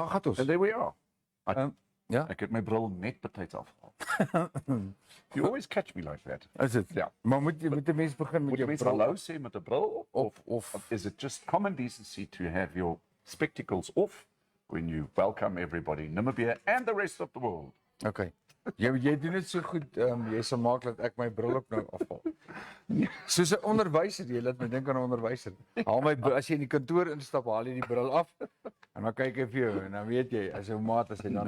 gaat ons. And there we are. Ja? Ek het my bril net betyds afgehaal. You always catch me like that. Is dit? Ja. Maar moet die mens begin met Moet jy jou mens bril hallo sê met 'n bril op? of Is it just common decency to have your spectacles off when you welcome everybody in Namibia and the rest of the world? Okay. Jy doen dit so goed, jy sal maak dat ek my bril ook nou afhaal. Soos 'n onderwyser, jy laat my dink aan 'n onderwyser. Haal my as jy in die kantoor instap, haal jy die bril af en dan kyk hy vir jou en dan weet jy as jou maat as hy dan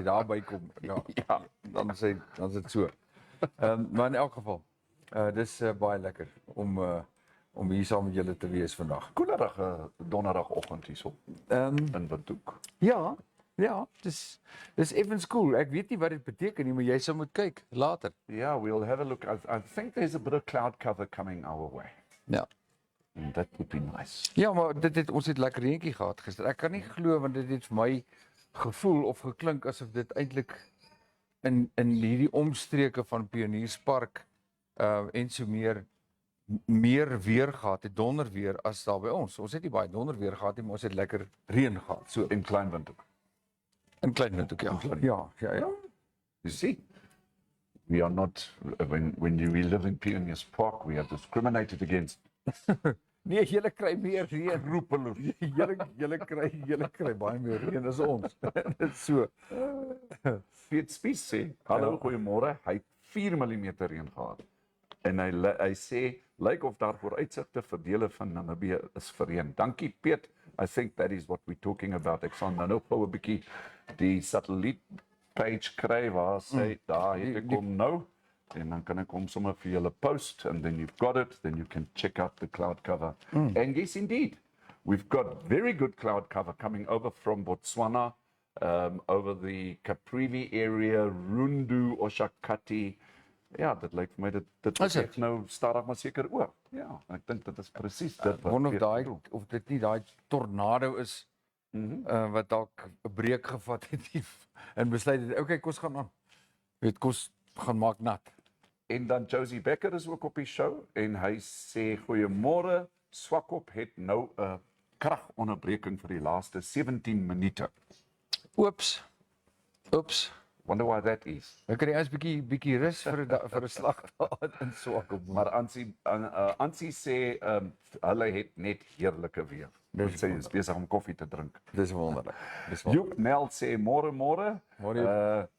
daar by kom, ja, dan sê dan is dit so. Maar in elk geval, dis baie lekker om hier saam met julle te wees vandag. Koelerige donderdagoggend hierso in Windhoek. Ja, dis effens cool. Ek weet nie wat dit beteken nie, maar jy sal moet kyk later. Yeah, we'll have a look. I think there's a bit of cloud cover coming our way. Ja. And that would be nice. Ja, maar ons het lekker reentjie gehad gister. Ek kan nie glo want dit het vir my gevoel of geklink asof dit eintlik in hierdie omstreke van Pionierspark en so meer weer gehad het, donder weer as daar by ons. Ons het nie baie donder weer gehad nie, maar ons het lekker reën gehad. So In klein Windhoek. in klein Windhoek, ja. Ja. You see, we are not, when we live in Pioneers Park, we are discriminated against. Nee, julle kry meer reën. Roepeloos. Julle kry baie meer reën as ons. Dit so. Piet Spies sê, hallo, goeiemôre, hy het 4 mm reën gehad. En hy sê, lyk of daar vooruitsigte vir dele van Namibië is vir reën. Dankie Piet, I think that is what we're talking about. Ek sal nou gou 'n bietjie die satelliet page kry waar sê, daar het ek hom nou. En dan kan ek hom sommer vir julle post, and then you've got it, then you can check out the cloud cover. And yes, indeed, we've got very good cloud cover coming over from Botswana, over the Caprivi area, Rundu, Oshakati. Ja, dit lyk vir my dit is nou stadig maar seker oor. Ja, ek dink dit is presies dit wat of dit nie daai tornado is wat dalk 'n breek gevat het en besluit het, okay, kos gaan aan. Weet kos gaan maak nat. En dan Josie Becker is ook op die show en hy sê goeiemôre, Swakop het nou 'n kragonderbreking vir die laaste 17 minute. Oeps. Wonder why that is. Ek kan eers bietjie rus vir 'n slag in Swakop. Maar Ansie sê hulle het net heerlike weer. Dis sê is besig om koffie te drink. Dis wonderlik. Joep Nel sê môre.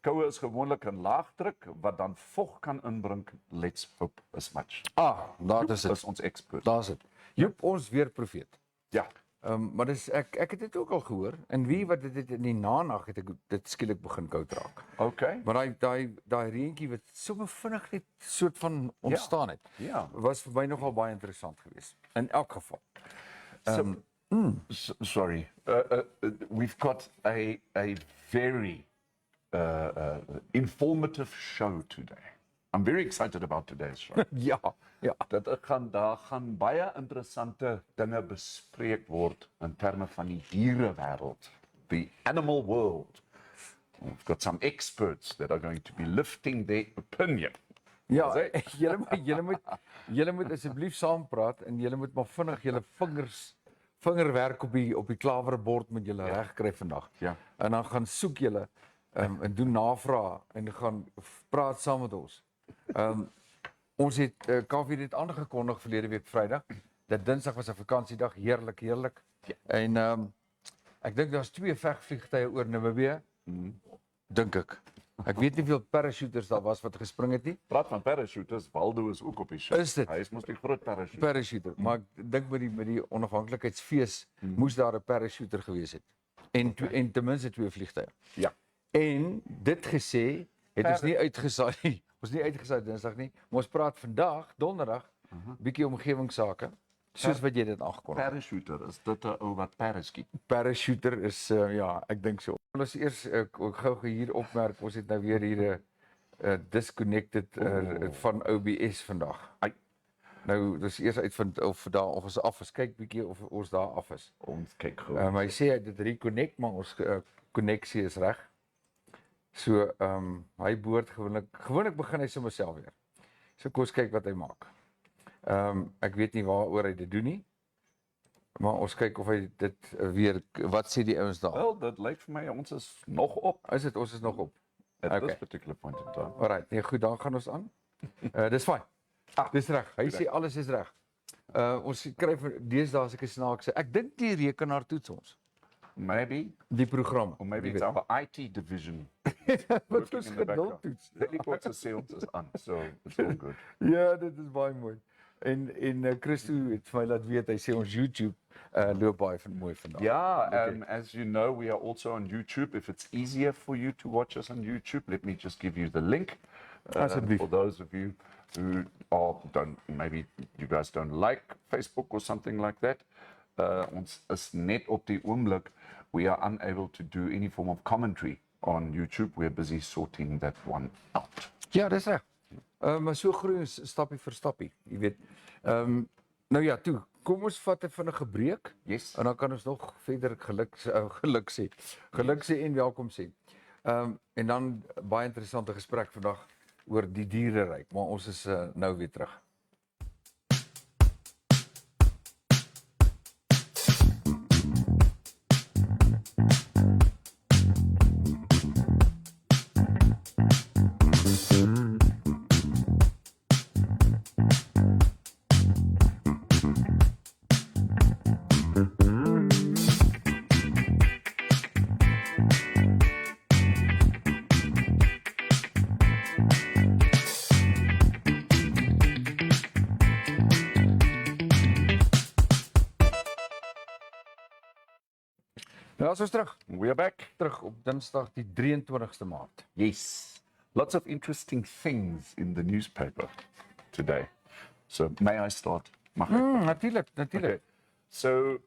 Koue is gewoonlik in laagdruk wat dan vog kan inbring. Let's hope as much. Daar is dit. Dis ons expert. Daar's dit. Joep, ons weer profeet. Ja. Maar ek het dit ook al gehoor en wie wat dit in die nanag het ek dit skielik begin koud raak. Okay. Maar daai reentjie wat so vinnig net soort van ontstaan het. Ja. Was vir my nogal baie interessant geweest. In elk geval. Sorry. We've got a very informative show today. I'm very excited about today's show. Ja. Daar gaan baie interessante dinge bespreek word in terme van die dierewêreld, the animal world. We've got some experts that are going to be lifting their opinion. Ja, julle moet asseblief saam praat en julle moet maar vinnig julle vingerwerk op die klawerbord met julle reg kry vandag. Ja. En dan gaan soek julle en doen navrae en gaan praat saam met ons. Ons het Kaufeee dit aangekondig verlede week Vrydag. Dat Dinsdag was 'n vakansiedag, heerlik. Ja. En ek dink daar's 2 vegvliegtye oor Namibië. Dink ek. Ek weet nie hoeveel parachuters daar was wat gespring het nie. Praat van parachuters, Waldo is ook op die show. Is dit? Hy is mos die groot parachuter. Maar ek dink met die onafhanklikheidsfees moes daar 'n parachuter gewees het. En ten minste 2 vliegtye. Ja. En dit gesê, het ons nie uitgesaai nie. Ons nie uitgesaai Dinsdag nie, maar ons praat vandag, Donderdag, bietjie omgewingsake, soos wat jy dit aangekondig het. Parachuter, is dit 'n ou wat paraskiet? Parachuter is ja, ek dink so. Ons eers gou hier opmerk, ons het nou weer hier 'n disconnected van OBS vandag. Nou, dis eers uitvind of ons af is, kyk bietjie of ons daar af is. Ons kyk gou. Hy sê hy dit reconnect, maar ons konneksie is reg. So, hy behoort gewoonlik begin hy sommer self weer. So kom ons kyk wat hy maak. Ek weet nie waaroor hy dit doen nie. Maar ons kyk of hy dit weer wat sê die ouens daar. Wel, dit lyk vir my ons is nog op Is dit ons is nog op. at Okay. this particular point in time. Alright, nee goed, dan gaan ons aan. Dis fyn. Dis reg. Hy sê alles is reg. Ons kry deesdae as ek 'n snaakse. Ek dink die rekenaar toets ons. Maybe, Die program. or maybe Jy it's weet. our IT division. Wat working ons in the geduld background. toets. The helicopter sales is on, so it's all good. Ja, dit is baie mooi. En Christo het vir my laat weet, hy sê ons YouTube loop baie van mooi vandag. Yeah, as you know, we are also on YouTube. If it's easier for you to watch us on YouTube, let me just give you the link. Asseblief. For those of you who maybe you guys don't like Facebook or something like that. Ons is net op die oomblik, we are unable to do any form of commentary on YouTube. We're busy sorting that one out. Ja, dis reg. Maar so groei ons stappie vir stappie, jy weet. Nou ja, toe, kom ons vat 'n vinnige breek. Yes. En dan kan ons nog verder geluk sê. Geluk sê en welkom sê. En dan baie interessante gesprek vandag oor die diereryk, maar ons is nou weer terug. Nou, as ons We are back. terug op Dinsdag die 23ste Maart. Yes. Lots of interesting things in the newspaper today. So may I start? Mag ek? Natuurlik. Okay. So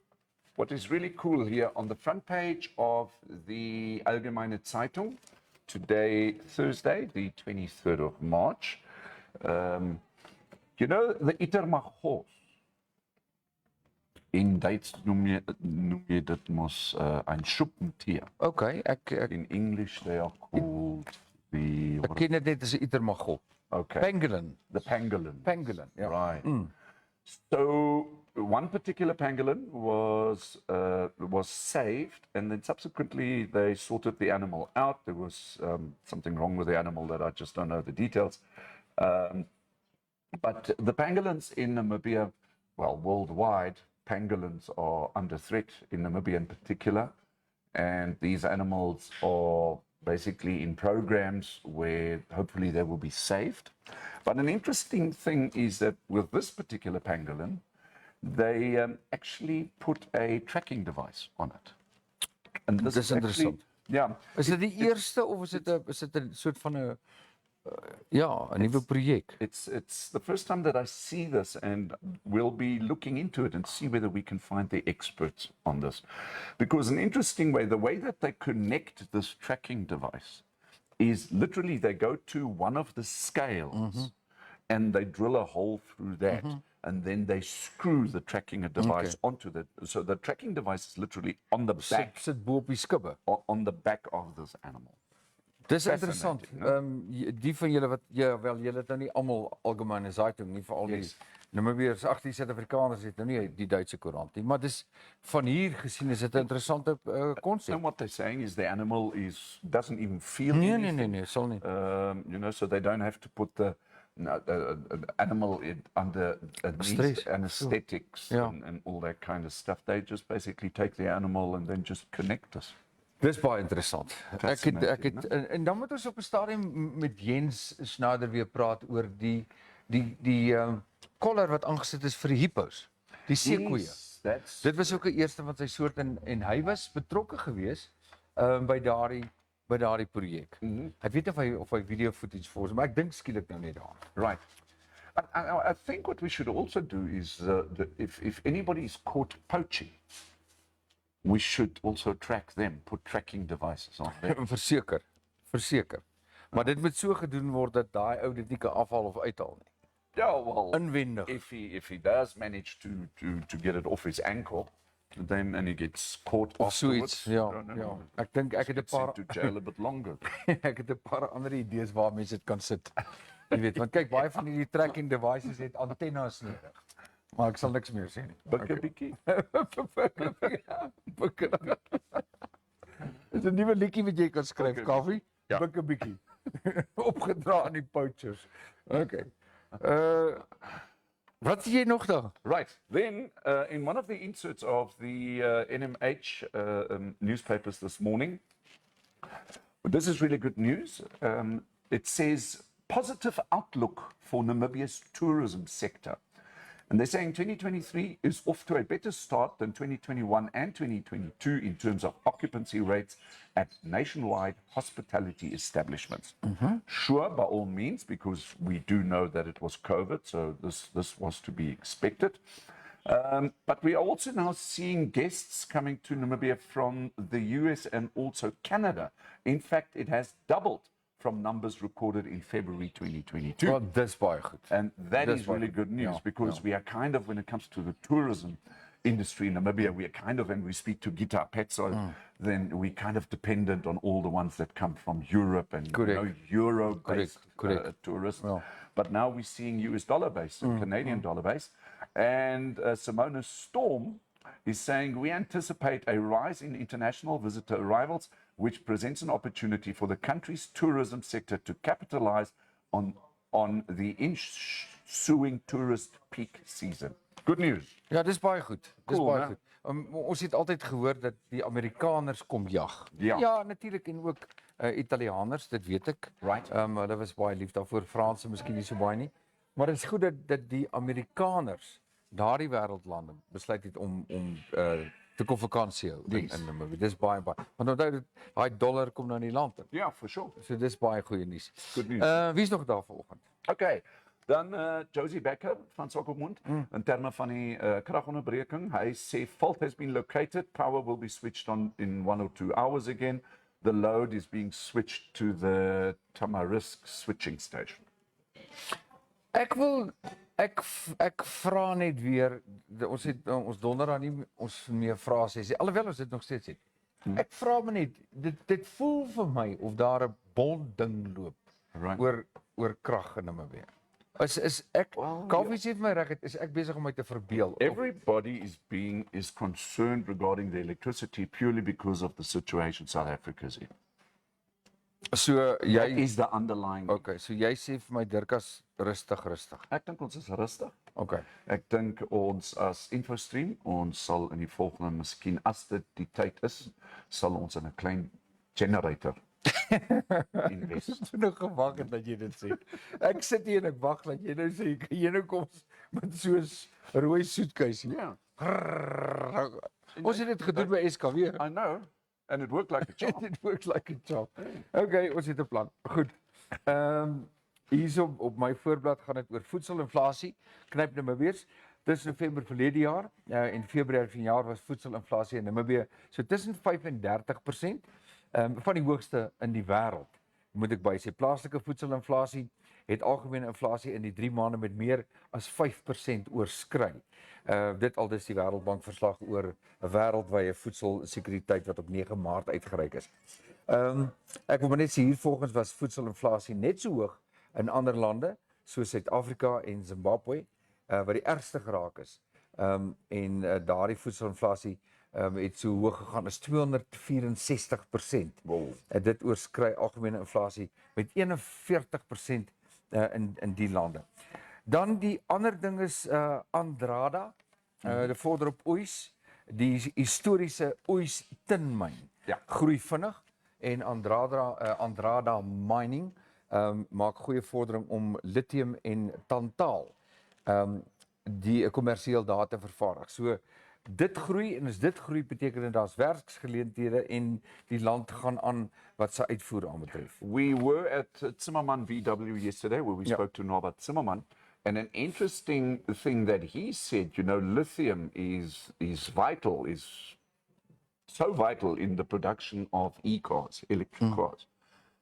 what is really cool here on the front page of the Allgemeine Zeitung today, Thursday, the 23rd of March, you know the Itermachos. In Duits noem je dit mos een schuppentier. Okay, ek In English they are called the ken dit net as 'n itermagol. okay, Pangolin. the pangolin. Pangolin, ja. Right. So one particular pangolin was saved, and then subsequently they sorted the animal out. There was something wrong with the animal that I just don't know the details. But the pangolins in Namibia, well, worldwide, pangolins are under threat in Namibia in particular, and these animals are basically in programs where hopefully they will be saved. But an interesting thing is that with this particular pangolin, they actually put a tracking device on it. And this Dis is actually, interessant. yeah, Is dit die eerste of is dit 'n soort van 'n ja, 'n nuwe projek? it's the first time that I see this, and we'll be looking into it and see whether we can find the experts on this. Because an interesting way, the way that they connect this tracking device is literally they go to one of the scales and they drill a hole through that, and then they screw the tracking device onto that. So the tracking device is literally on the back Sit bo op die skubbe. on the back of this animal. Dis interessant. Fascinating, Die van julle wat wel julle het nou nie almal Allgemeine Zeitung nie, veral die Namibiërs, die Suid-Afrikaners het nou nie die Duitse koerant nie, maar dis van hier gesien is dit 'n interessante konsep. And what they're saying is the animal doesn't even feel Nee, anything. nee, sal nie. You know, so they don't have to put the animal under Stress. anesthetics Yeah. and all that kind of stuff. They just basically take the animal and then just connect us. Dis baie interessant. Ek het en dan moet ons op 'n stadium met Jens Schneider weer praat oor die collar wat aangesit is vir die hippos, die seekoeie. Yes, that's Dit was ook 'n eerste van sy soort en hy was betrokke gewees by daardie projek. Ek weet nie of hy video footage vir ons, maar ek dink skielik nou net daar. right. I think what we should also do is if anybody is caught poaching, we should also track them, put tracking devices on them. Verseker. Maar dit moet so gedoen word dat daai ou dit nie kan afhaal of uithaal nie. Yeah, well, Inwendig. if he does manage to get it off his ankle, then and he gets caught Of so afterwards, iets, ja. I don't know. Ek dink ek het 'n Gets sent paar to jail a bit longer. ek het 'n paar ander idees waar mense dit kan sit. Jy weet, want kyk, baie van hierdie tracking devices het antennes nodig. maar ek sal niks meer sê nie. Bukke bietjie. Bukke. Dis 'n nuwe liedjie wat jy kan skryf, Bukke Kaufeee. Ja. Bukke bietjie. Opgedra aan die poachers. Okay. Wat sê jy nog daar? Right. Then, in one of the inserts of the NMH newspapers this morning, this is really good news. It says positive outlook for Namibia's tourism sector. And they're saying 2023 is off to a better start than 2021 and 2022 in terms of occupancy rates at nationwide hospitality establishments. Sure, by all means, because we do know that it was COVID, so this was to be expected. But we are also now seeing guests coming to Namibia from the US and also Canada. In fact, it has doubled from numbers recorded in February 2022. Well, dis baie goed. And that That's is really right. good news Yeah, because we are kind of, when it comes to the tourism industry in Namibia, we are kind of, when we speak to Gita Petso, then we kind of dependent on all the ones that come from Europe and Euro-based Correct. tourists. Yeah. But now we're seeing US dollar-based and Canadian dollar-based. And Simona Storm is saying, we anticipate a rise in international visitor arrivals, which presents an opportunity for the country's tourism sector to capitalize on the ensuing tourist peak season. Good news. Ja, dis baie goed. Dis Cool, baie né? goed. Ons het altyd gehoor dat die Amerikaners kom jag. Ja. Natuurlik en ook Italianers, dit weet ek. Right. Hulle was baie lief daarvoor, Franse miskien nie so baie nie. Maar dit is goed dat die Amerikaners daardie wêreldlande besluit het om te kom vakansie hou in Namibia. Dis baie. Want onthou dat daai dollar kom nou in die land in. Yeah, for sure. So dis baie goeie nuus. Good news. Wie's nog daar vanoggend? Okay, dan Josie Becker van Sokkermond, in terme van die kragonderbreking. Hy sê fault has been located, power will be switched on in 1 or 2 hours again. The load is being switched to the Tamarisk switching station. Ek vra net weer, ons donder aan nie ons meer vrae sê, alhoewel ons dit nog steeds het. Ek vra my net, dit voel vir my of daar 'n bond ding loop Right. oor krag in Namibia. Is ek Kaufeee sê vir my reg, is ek besig om my te verbeel? Everybody is concerned regarding the electricity purely because of the situation South Africa's in. So That jy is the underlying. Okay, so jy sê vir my Dirkas rustig. Ek dink ons is rustig. Okay. Ek dink ons as InfoStream, ons sal in die volgende, miskien as dit die tyd is, sal ons in 'n klein generator invest. Ek het nog gewag het dat jy dit sê. Ek sit hier en ek wag dat jy nou sê, kan jy nou kom met soos rooi soetkuisie. Yeah, Ons het dit gedoen by SKW. I know, and it worked like a charm. It works like a charm. Okay, ons het 'n plan. Goed. Hierso op my voorblad gaan dit oor voedselinflasie. Knyp Namibiërs. Dis November verlede jaar en Februarie vanjaar was voedselinflasie in Namibië so tussen 35%, van die hoogste in die wêreld. Moet ek by sê, plaaslike voedselinflasie het algemene inflasie in die 3 maande met meer as 5% oorskry. Dit aldus die Wêreldbank verslag oor 'n wêreldwye voedselsekuriteit wat op 9 Maart uitgereik is. Ek wil maar net sê hier volgens was voedselinflasie net so hoog in ander lande soos Suid-Afrika en Zimbabwe wat die ergste geraak is. En daardie voedselinflasie het so hoog gegaan as 264%. Wow. Dit oorskry algemene inflasie met 41% in die lande. Dan die ander ding is Andrada, die vorder op oes, die historiese oes tinmyn. Ja. Groei vinnig en Andrada Mining maak goeie vordering om lithium en tantaal die kommersieel daar te vervaardig. So dit groei en as dit groei beteken dit daar's werksgeleenthede en die land gaan aan wat sy uitvoer aanbetref. We were at Zimmerman VW yesterday where we Yeah. spoke to Norbert Zimmerman, and an interesting thing that he said, you know, lithium is vital, is so vital in the production of e-cars, electric cars.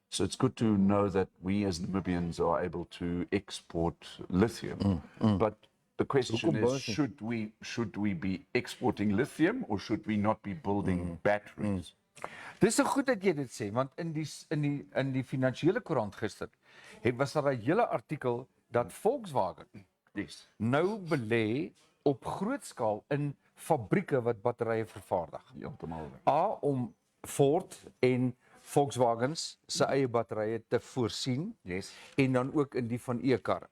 So it's good to know that we as Namibians are able to export lithium. But the question is, should we be exporting lithium or should we not be building batteries? Dis so goed dat jy dit sê, want in die finansiële koerant gister was daar 'n hele artikel dat Volkswagen Yes. nou belê op groot skaal in fabrieke wat batterye vervaardig. Heeltemal. Om Ford en Volkswagens se eie batterye te voorsien Yes. en dan ook in die van e-karre.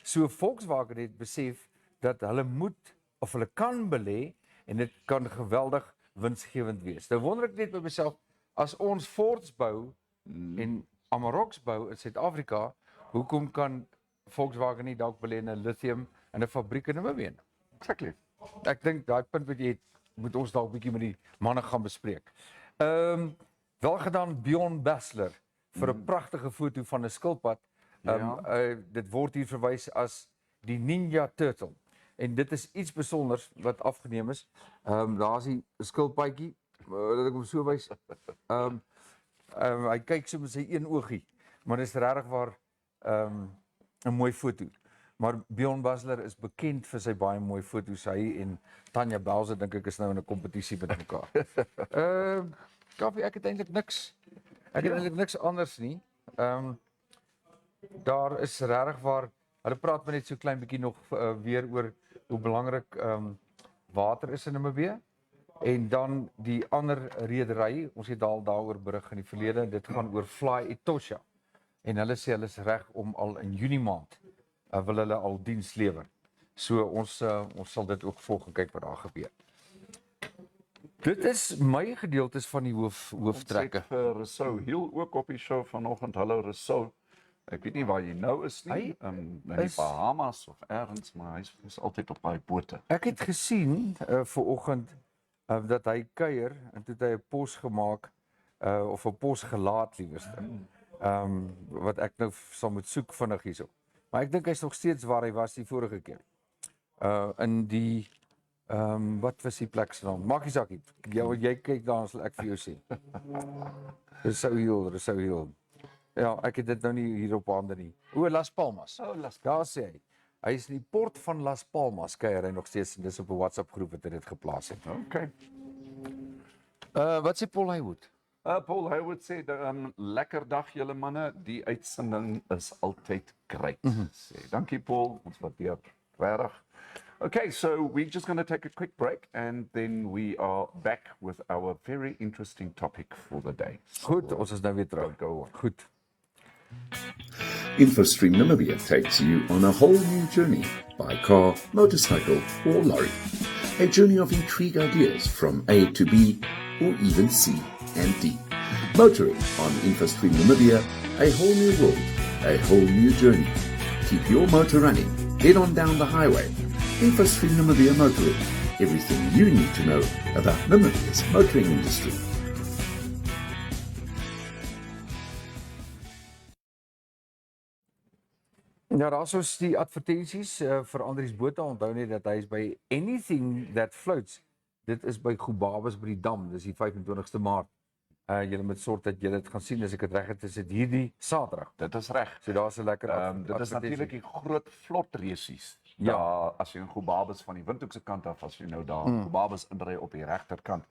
So Volkswagen het besef dat hulle moet of hulle kan belê en dit kan geweldig winsgewend wees. Nou wonder ek net by myself, as ons Fords bou en Amaroks bou in Suid-Afrika, hoekom kan Volkswagen nie dalk belê in 'n lithium in 'n fabriek in Namibia? Exactly. Ek dink daai punt wat jy het, moet ons dalk bietjie met die manne gaan bespreek. Wel gedaan Bjorn Bassler vir 'n pragtige foto van 'n skilpad. Dit word hier verwys as die Ninja Turtle. En dit is iets besonders wat afgeneem is. Daar is die skilpadjie, dat ek hom so wys. Hy kyk so met sy een oogie, maar dit is regtig waar 'n mooi foto. Maar Bjorn Bassler is bekend vir sy baie mooi foto's. Hy en Tanya Belze dink ek is nou in 'n kompetisie met mekaar. Kaffie, ek het eintlik niks. Ek het eintlik niks anders nie. Daar is regtig waar hulle praat maar net so klein bietjie nog weer oor hoe belangrik water is in Namibia. En dan die ander redery, ons het daaroor berig in die verlede, dit gaan oor Fly Etosha. En hulle sê hulle is reg om al in Junie maand wil hulle al diens lewer. So ons sal dit ook volg en kyk wat daar gebeur. Dit is my gedeeltes van die hooftrekke. Ons het vir Rousseau heel ook op die show vanoggend. Hallo Rousseau. Ek weet nie waar jy nou is nie, in die Bahamas of ergens, maar hy is altyd op daai bote. Ek het gesien vanoggend dat hy kuier en toe het hy 'n pos gemaak of 'n pos gelaat liewerste. Wat ek nou sal moet soek vinnig hierso. Maar ek dink hy's nog steeds waar hy was die vorige keer. In die wat was die plek se naam? Maak nie saak nie. Jy kyk daar, sal ek vir jou sê. Rousseau Hill. Ja, ek het dit nou nie hier op hande nie. Las Palmas. Daar sê hy. Hy is in die port van Las Palmas, kuier hy nog steeds en dis op 'n WhatsApp groep wat hy dit geplaas het. Okay. Wat sê Paul Haywood? Paul Haywood sê, lekker dag julle manne, die uitsending is altyd great. Sê, dankie Paul, ons waardeer regtig. Okay, so we're just going to take a quick break and then we are back with our very interesting topic for the day. So, goed, ons is nou weer terug. Go on. Goed. InfoStream Namibia takes you on a whole new journey by car, motorcycle or lorry. A journey of intrigue ideas from A to B or even C and D. Motoring on InfoStream Namibia, a whole new world, a whole new journey. Keep your motor running. Head on down the highway. InfoStream Namibia Motoring. Everything you need to know about Namibia's motoring industry. Ja, daar is die advertensies vir Andries Botha. Onthou net dat hy is by Anything That Floats. Dit is by Gobabes by die Dam. Dis die 25ste Maart. Julle moet sorg dat julle dit gaan sien as ek dit reg het. Is dit hierdie Saterdag? Dit is reg. So daar's 'n lekker dit is natuurlik die groot vlotresies. Ja, as jy in Gobabes van die Windhoekse kant af, as jy nou daar Gobabes inry op die regterkant.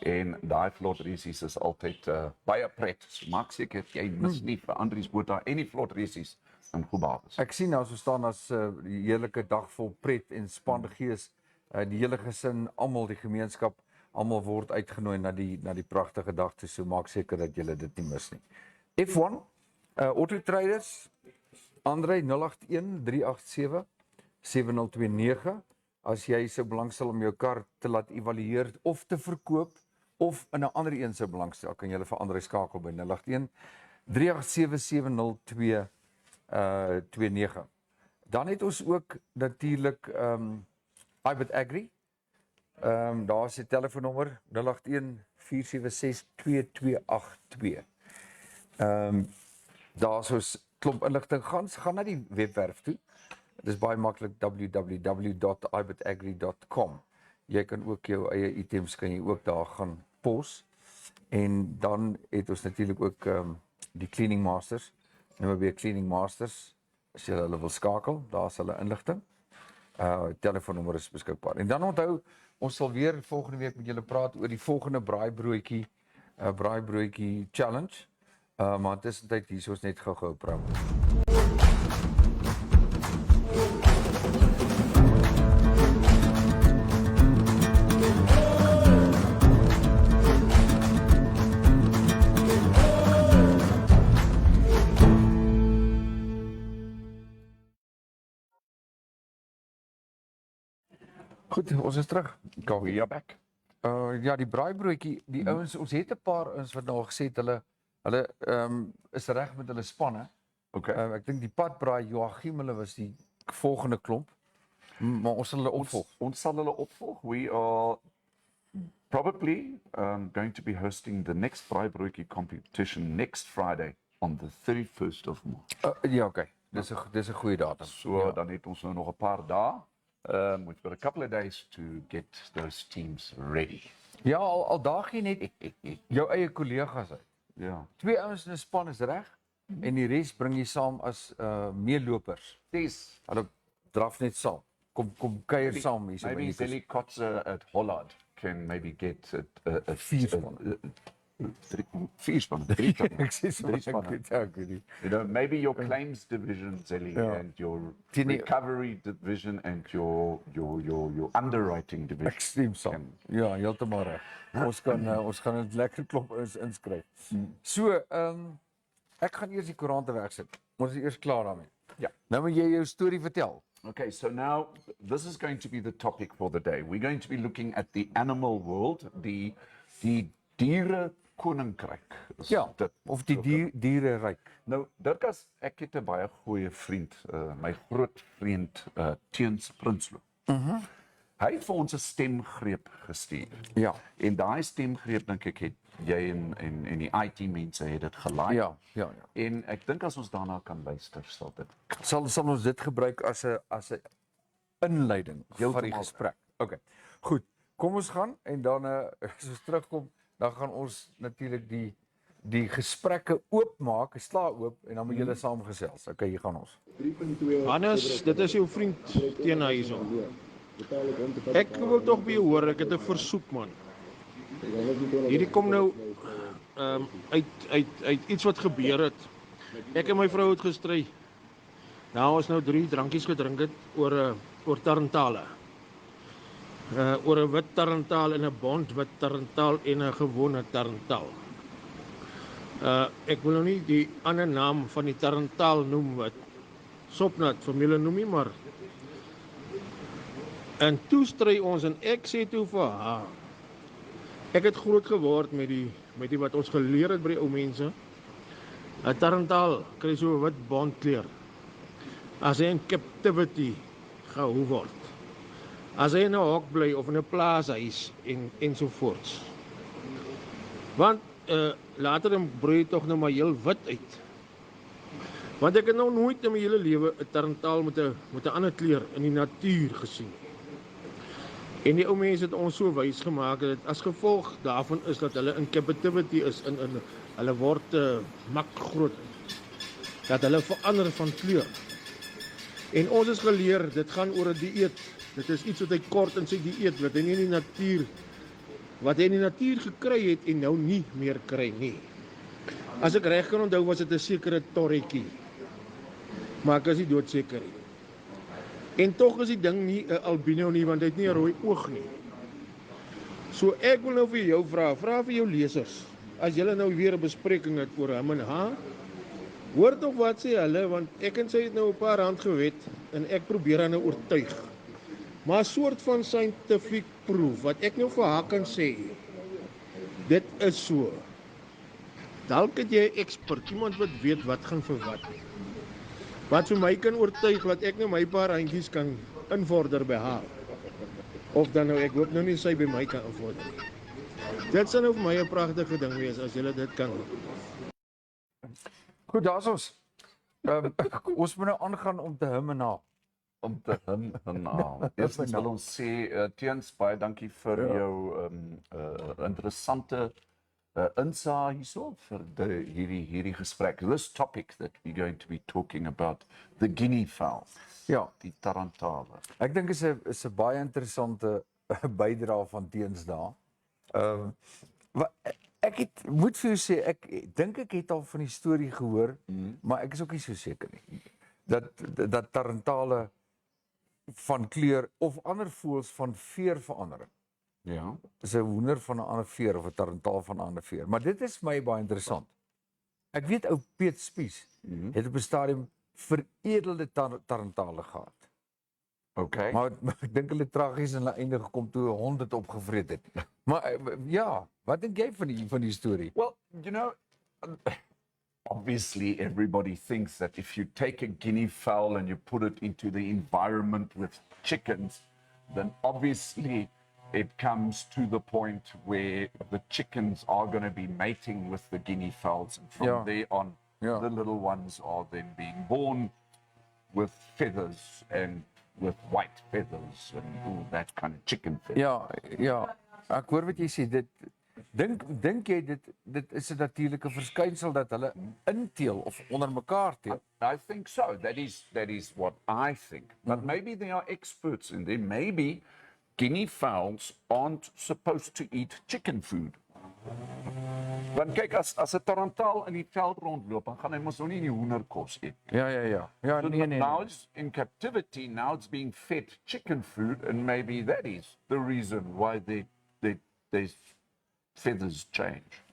En daai vlotresies is altyd baie pret. So maak seker jy mis nie vir Andries Botha en die vlotresies in Gobabes. Ek sien nou so staan as die heerlike dag vol pret en spangees. Die hele gesin, almal die gemeenskap, almal word uitgenooi na die pragtige dag toe. So maak seker dat julle dit nie mis nie. F1 Auto Traders Andre 081 387 7029 as jy sou belangstel om jou kar te laat evalueer of te verkoop of in 'n ander een sou belangstel, kan jy hulle vir Andre skakel by 081 387 7029. Dan het ons ook natuurlik Ibet Agri. Daar is die telefoonnommer 081 476 2282. Daar is ons klomp inligting gaan na die webwerf toe. Dit is baie maklik www.ibetagri.com. Jy kan ook jou eie items kan jy ook daar gaan pos. En dan het ons natuurlik ook die Cleaning Masters. Nou weer Cleaning Masters. As jy hulle wil skakel, daar is hulle inligting. Telefoonnommer is beskikbaar. En dan onthou, ons sal weer volgende week met julle praat oor die volgende braaibroodjie challenge. Maar tussentyd hier is ons net gou praat. Goed, ons is terug. We are back. Ja, die braaibroodjie, die ouens, ons het 'n paar ouens wat nou gesê het hulle is reg met hulle spanne. Okay. Ek dink die padbraai Joachim, hulle was die volgende klomp. Maar ons sal hulle opvolg. Ons sal hulle opvolg. We are probably going to be hosting the next braaibroodjie competition next Friday on the 31st of March. Ja, okay. Dis 'n goeie datum. So dan het ons nou nog 'n paar dae. We've got a couple of days to get those teams ready. Ja, al daag jy net jou eie kollegas uit. Ja. 2 ouens in 'n span is reg en die res bring jy saam as meelopers. Dis Hulle draf net saam. Kom kuier saam hier so by maybe die kus. Zelly Kotze at Hollard can maybe get a 4 spanne. 4 spanne. 3 Ek sê so Drie spanne. ek weet nie. You know, maybe your claims division, Zelly, Ja. and your Tini- recovery division and your underwriting division. Ekstreem saam. Ja, heeltemal reg. Ons gaan 'n lekker klop inskryf. So, ek gaan eers die koerante wegsit. Ons is eers klaar daarmee. Ja. Nou moet jy jou storie vertel. Okay, so now this is going to be the topic for the day. We're going to be looking at the animal world, die diere koninkryk. is Ja, dit. of die diere ryk. Nou, Dirkas, ek het 'n baie goeie vriend, my groot vriend Theuns Prinsloo. Hy het vir ons 'n stemgreep gestuur. Ja. En daai stemgreep dink ek het jy en die IT mense het dit gelaai. Ja. En ek dink as ons daarna kan luister, sal dit Sal ons dit gebruik as 'n inleiding vir die Heeltemal. gesprek. Okay. Goed. Kom ons gaan en dan as ons terugkom, dan gaan ons natuurlik die gesprekke oopmaak, sla oop en dan moet julle saamgesels. Okay, hier gaan ons. Hannes, dit is jou vriend teen hy hierso. Ek wil tog by jou hoor, ek het 'n versoek man. Hierdie kom nou uit iets wat gebeur het. Ek en my vrou het gestry. Nou ons nou 3 drankies gedrink het oor tarantale. Oor 'n wit tarantaal en 'n bont wit tarantaal en 'n gewone tarantaal. Ek wil nou nie die ander naam van die tarantaal noem wat Sopnat familie noem nie, maar en toe stry ons en ek sê toe vir haar, ek het groot geword met die wat ons geleer het by die ou mense. 'n Tarantaal kry so 'n wit bontkleur as hy in captivity gehou word. As hy in 'n hok bly of in 'n plaashuis ensovoorts. Want later dan broei tog nou maar heel wit uit. Want ek het nou nooit in my hele lewe 'n tarantaal met 'n ander kleur in die natuur gesien. En die ou mense het ons so wys gemaak dat as gevolg daarvan is dat hulle in captivity is in hulle word mak groot. Dat hulle verander van kleur. En ons is geleer dit gaan oor 'n dieet. Dit is iets wat hy kort in sy dieet wat hy nie in die natuur gekry het en nou nie meer kry nie. As ek reg kan onthou was dit 'n sekere torretjie. Maar ek is nie doodseker nie. En tog is die ding nie 'n albino nie, want hy het nie 'n rooi oog nie. So ek wil nou vir jou vra vir jou lesers, as julle nou weer 'n bespreking het oor hom en haar, hoor tog wat sê hulle, want ek en sy het nou 'n paar rand gewet, en ek probeer haar nou oortuig. Maar 'n soort van scientific proof, wat ek nou vir haar kan sê, dit is so. Dalk het jy 'n ekspert, iemand wat weet wat gaan vir wat vir my kan oortuig, wat ek nou my paar handjies kan invorder by haar. Of dan nou, ek hoop nou nie sy by my kan invorder nie. Dit sal nou vir my 'n pragtige ding wees, as julle dit kan. Goed, daar's ons. Ons moet nou aangaan om te hum en na. om te naam. Eerstens wil ons sê Theuns, baie dankie vir jou interessante insaag hierso vir hierdie gesprek. This topic that we're going to be talking about, the guinea fowl. Ja, Die tarantale. ek dink is 'n baie interessante bydrae van Theuns daar. Ek moet vir jou sê, ek dink ek het al van die storie gehoor, maar ek is ook nie so seker nie. Dat tarantale van kleur of ander voëls van veer verander. Ja. Dis 'n hoender van 'n ander veer of 'n tarantaal van 'n ander veer. Maar dit is my baie interessant. Ek weet ou Piet Spies het op 'n stadium veredelde tarantale gehad. Okay. Maar ek dink hulle tragies aan die einde gekom toe 'n hond dit opgevreet het. Maar ja, wat dink jy van die storie? Well, you know, obviously everybody thinks that if you take a guinea fowl and you put it into the environment with chickens, then obviously it comes to the point where the chickens are going to be mating with the guinea fowls. And from there on, the little ones are then being born with feathers and with white feathers and all that kind of chicken feathers. Ja, ek hoor wat jy sê. Dink jy dit is 'n natuurlike verskynsel dat hulle inteel of onder mekaar teel? I think so. That is what I think. But maybe there are experts in there. Maybe guinea fowls aren't supposed to eat chicken food. Want kyk, as 'n tarantaal in die veld rondloop, dan gaan hy mos nou nie die hoender kos eet. Ja. So now it's in captivity, now it's being fed chicken food, and maybe that is the reason why their feathers change.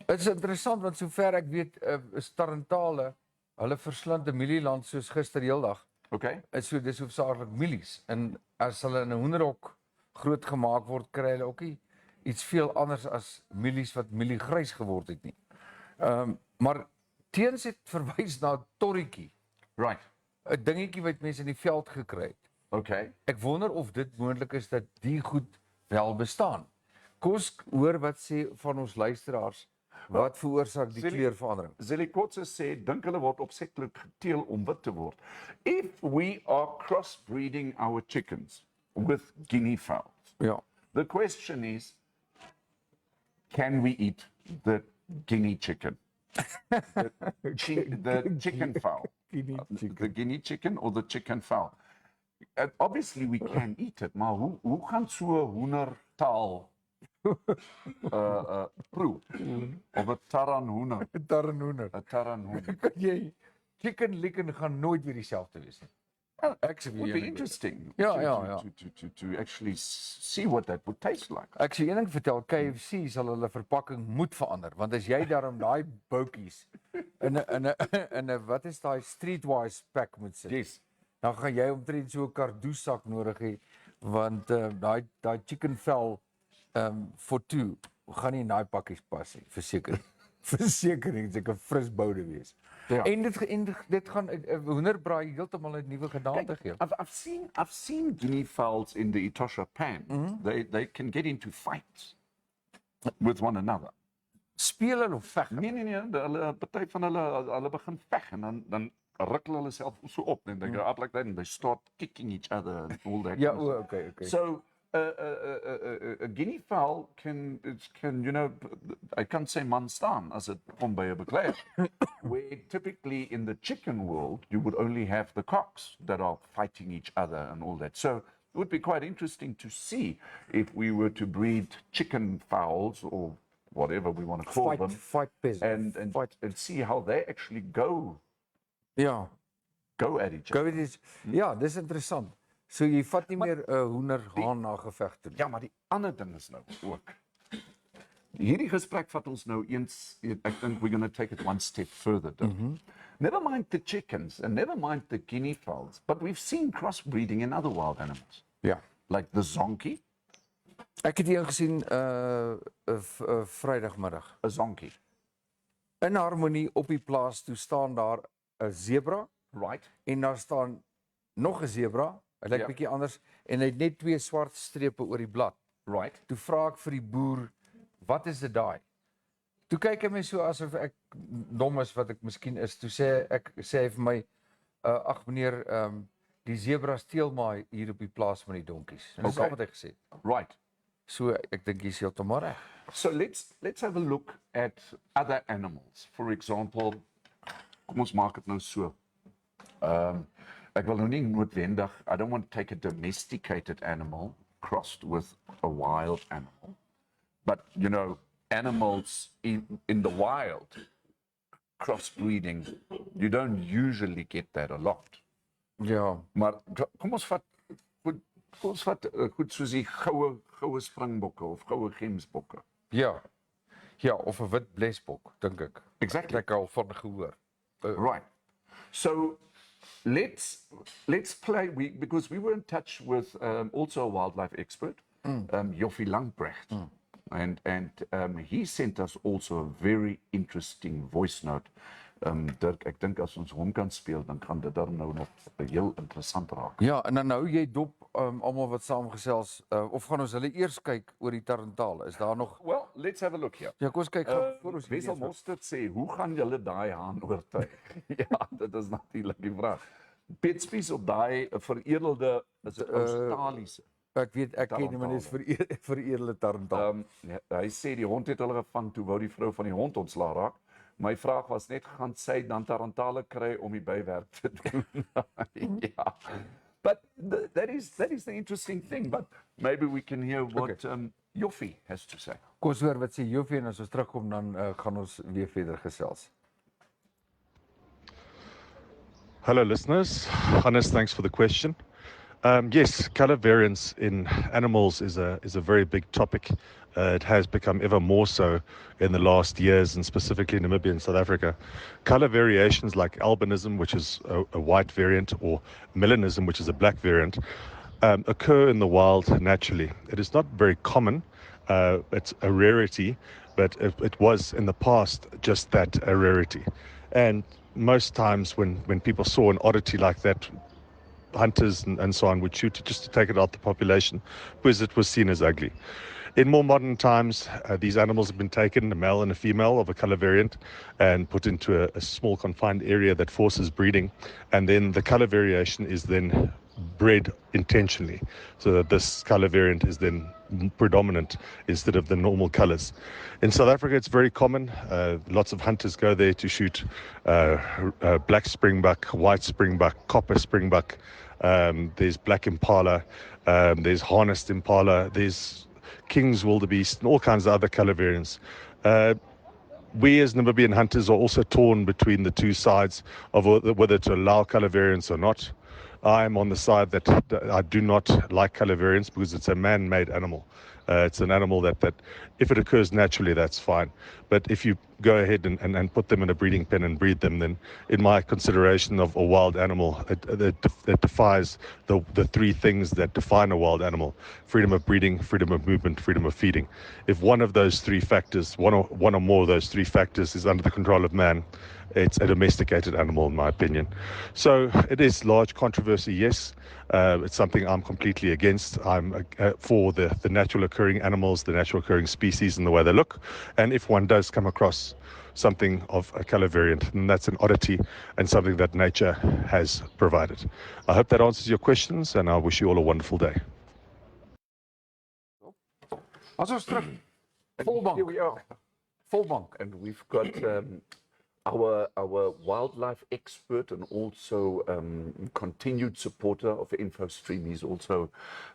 Dit is interessant want sover ek weet is tarantale, hulle verslind 'n mielieland soos gister heeldag. Okay. So dis hoofsaaklik mielies. En as hulle in 'n hoenderhok groot gemaak word, kry hulle ook nie iets veel anders as mielies wat mieliegrys geword het nie. Maar Theuns het verwys na 'n torrietjie. Right. 'n Dingetjie wat mense in die veld gekry het. Okay. Ek wonder of dit moontlik is dat die goed wel bestaan. Kom ons hoor wat sê van ons luisteraars. Wat veroorsaak die kleurverandering? Zelikotse sê dink hulle word opsetlik geteel om wit te word. If we are crossbreeding our chickens with guinea fowls, the question is, can we eat the guinea chicken? The chicken fowl. The guinea chicken or the chicken fowl? Obviously we can eat it, maar hoe gaan so 'n hoendertaal proe? Of 'n taranhoender? 'n taranhoender. 'n taranhoender. Kan jy chicken licken gaan nooit weer dieselfde wees nie. Ek would be interesting Ja. to actually see what that would taste like. Ek sê een ding vertel, KFC sal hulle verpakking moet verander, want as jy daarom daai boutjies in 'n wat is daai streetwise pack moet sit. Yes. Dan gaan jy omtrent so 'n kardoesak nodig hê, want daai chicken vel for two gaan nie in daai pakkies pas nie, verseker. Versekering seker fris boude wees. Ja. En dit gaan hoenderbraai heeltemal 'n nuwe gedaante gee. I've seen guinea fowls in the Etosha pan. They can get into fights with one another. Speel hulle of veg? Nee, hulle party van hulle begin veg en dan rukkel hulle self so op en they go up like that and they start kicking each other and all that. Ja, okay. So a guinea fowl can I can't say man staan as it kom by 'n beklei. Where typically in the chicken world you would only have the cocks that are fighting each other and all that. So it would be quite interesting to see if we were to breed chicken fowls or whatever we want to call them. Fight peasant. And see how they actually go. Ja. Go at each other. Ja, dis interessant. So jy vat nie meer 'n hoenderhaan na geveg toe. Ja, maar die ander ding is nou ook. Hierdie gesprek vat ons nou eens, ek dink we're going to take it one step further. Never mind the chickens and never mind the guinea fowls, but we've seen crossbreeding in other wild animals. Ja. Like the zonkie. Ek het een gesien Vrydagmiddag. 'n Zonkie. In harmonie op die plaas toe staan daar 'n zebra. Right. En daar staan nog 'n zebra. Hy lyk bietjie anders en hy het net 2 swart strepe oor die blad. Right. Toe vra ek vir die boer, "Wat is dit daai?" Toe kyk hy my so asof ek dom is wat ek miskien is. Toe sê hy vir my, "Ag meneer, die zebra steel maar hier op die plaas met die donkies." En dis al wat hy gesê het. Right. So ek dink jy's heeltemal reg. So let's have a look at other animals. For example, kom ons maak dit nou so. Ek wil nou nie noodwendig, I don't want to take a domesticated animal crossed with a wild animal. But, animals in the wild, crossbreeding, you don't usually get that a lot. Ja. Maar kom ons vat goed soos die goue springbokke of goue gemsbokke. Ja, of 'n wit blesbok, dink ek. Exactly. Ek al van gehoor. Right. So let's play. Because we were in touch with also a wildlife expert, Jofie Lampbrecht, and he sent us also a very interesting voice note. Dirk, ek dink as ons hom kan speel, dan gaan dit dan nou nog heel interessant raak. Ja, en dan hou jy dop almal wat saamgesels of gaan ons hulle eers kyk oor die tarantale? Is daar nog Well, let's have a look here. Ja, kom ons kyk gou voor ons Wessel Mostert sê, hoe gaan julle daai haan oortuig? Ja, dit is natuurlik die vraag. Piet Spies op daai veredelde, is dit Australiese? Ek weet ek ken hom net veredelde tarantaal. Hy sê die hond het hulle gevang toe wou die vrou van die hond ontslaa raak. My vraag was net, gaan sy dan tarantale kry om die bywerk te doen? Ja. But that is the interesting thing, but maybe we can hear what Jofie has to say. Kom ons hoor wat sê Jofie en as ons terugkom dan gaan ons weer verder gesels. Hello listeners, Hannes, thanks for the question. Yes, color variance in animals is a very big topic. It has become ever more so in the last years, and specifically in Namibia and South Africa. Color variations like albinism, which is a white variant, or melanism, which is a black variant, occur in the wild naturally. It is not very common. It's a rarity, but it was in the past just that, a rarity. And most times when people saw an oddity like that, hunters and so on would shoot it just to take it out the population because it was seen as ugly. In more modern times, these animals have been taken, a male and a female of a color variant, and put into a small confined area that forces breeding, and then the color variation is then bred intentionally, so that this color variant is then predominant instead of the normal colors. In South Africa, it's very common. Lots of hunters go there to shoot black springbuck, white springbuck, copper springbuck. There's black impala, there's harnessed impala, there's king's wildebeest, and all kinds of other color variants. We as Namibian hunters are also torn between the two sides of whether to allow color variants or not. I'm on the side that I do not like color variants because it's a man-made animal. It's an animal that if it occurs naturally, that's fine. But if you go ahead and put them in a breeding pen and breed them, then in my consideration of a wild animal, it defies the three things that define a wild animal: freedom of breeding, freedom of movement, freedom of feeding. If one of those three factors, one or more of those three factors is under the control of man, it's a domesticated animal, in my opinion. So it is large controversy, yes. It's something I'm completely against. I'm for the natural occurring animals, the natural occurring species and the way they look. And if one does come across something of a color variant, then that's an oddity and something that nature has provided. I hope that answers your questions, and I wish you all a wonderful day. As ons terug, volbank. Here we are. Volbank. And we've got our wildlife expert and also continued supporter of InfoStream. He's also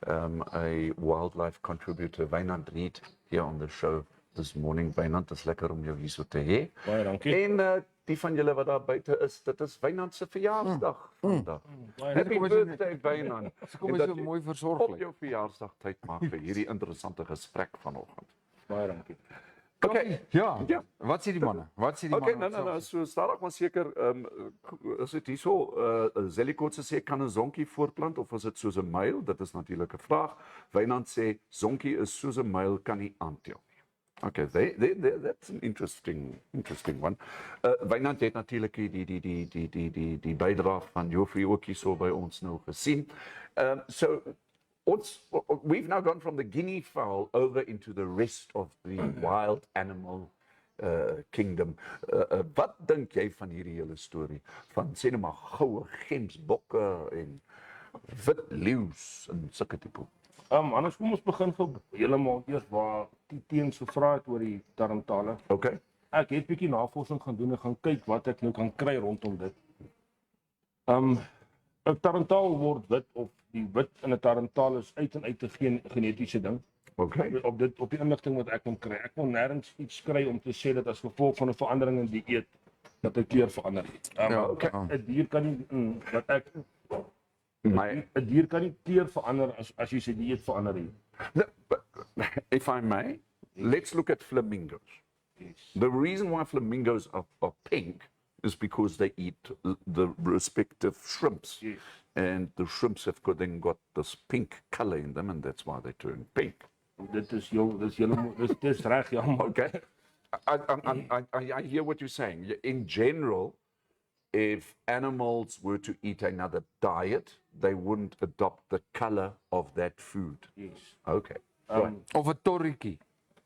a wildlife contributor, Wynand Reed, here on the show this morning. Wynand, is lekker om jou hier so te hê. Baie dankie. En die van julle wat daar buite is, dit is Wynand se verjaarsdag vandag. Happy birthday, Wynand. Kom En ons dat so jy mooi op versorglik. jou verjaarsdag tyd maak vir hierdie interessante gesprek vanoggend. Baie dankie. Okay. Ja. Ja. Wat sê die manne? Wat sê die Okay, manne? nou, so stadig maar seker, is dit hierso, Zellikotse sê, kan 'n zonkie voortplant of is dit soos 'n myl? Dit is natuurlik 'n vraag. Wynand sê, zonkie is soos 'n myl, kan nie aantel nie. Okay, that's an interesting one. Wynand het natuurlik die bydrae van Jofie ook hierso by ons nou gesien. So we've now gone from the guinea fowl over into the rest of the wild animal kingdom. Wat dink jy van hierdie hele storie van sê net maar goue gemsbokke en wit leeu's en sulke tipe? Anders kom ons begin gou heeltemal eers waar die Theuns gevra het oor die tarantale. Okay. Ek het 'n bietjie navorsing gaan doen en gaan kyk wat ek nou kan kry rondom dit. 'n Tarantaal word wit, of die wit in 'n tarantaal is uit en uit 'n genetiese ding. Okay. Op die inligting wat ek kon kry. Ek kon nêrens iets kry om te sê dat as gevolg van 'n verandering in die dieet dat 'n kleur verander het. Okay. 'n dier kan nie wat ek My, 'n dier kan nie kleur verander as jy sy dieet verander nie. if I may, let's look at flamingos. Yes. The reason why flamingos are pink is because they eat the respective shrimps. Yes. And the shrimps have then got this pink color in them, and that's why they turn pink. Dit is dis reg, ja. Maar. Okay. I hear what you're saying. In general, if animals were to eat another diet, they wouldn't adopt the color of that food. Yes. Okay. Right. Of 'n torretjie.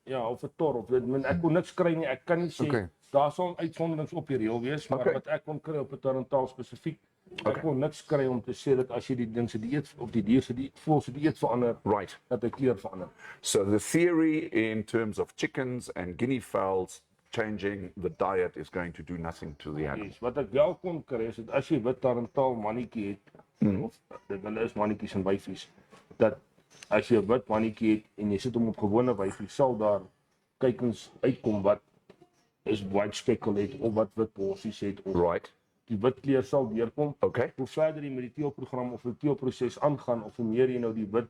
Ja, of 'n tor of ek kon niks kry nie. Ek kan nie sê Okay. daar sal uitsonderings op die reël wees, maar Okay. wat ek kon kry op 'n tarantaal spesifiek, ek kon niks kry om te sê dat as jy die ding se dieet of die dier se dieet verander, Right. dat hy kleur verander. So the theory in terms of chickens and guinea fowls changing the diet is going to do nothing to the animal. Yes, wat ek wel kon kry is dat as jy wit tarantaal mannetjie het, of hulle is mannetjies en wyfies, dat as jy 'n wit mannetjie het en jy sit hom op gewone wyfie, sal daar kykens uitkom wat is white speckle het of wat wit borsies het of Right. die wit kleur sal deurkom. Okay. Hoe verder jy met die teelprogram of die teelproses aangaan of hoe meer jy nou die wit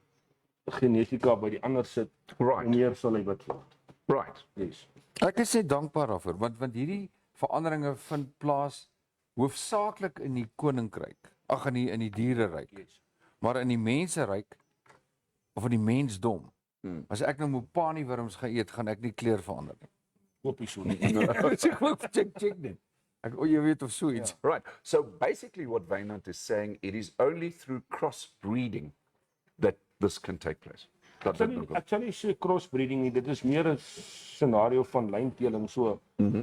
genetika by die ander sit, Right. hoe meer sal hy wit word. Right. Yes. Ek is net dankbaar daarvoor want hierdie veranderinge vind plaas hoofsaaklik in die koninkryk. Ag in die diereryk. Yes. Maar in die menseryk of in die mensdom. As ek nou mopani wurms gaan eet, gaan ek nie kleur verander nie. Hoop jy so nie. check net. Ek jy weet of so iets. Right. So basically what Wynand is saying, it is only through crossbreeding that this can take place. Ek sal nie sê crossbreeding nie, dit is meer 'n scenario van lynteeling. So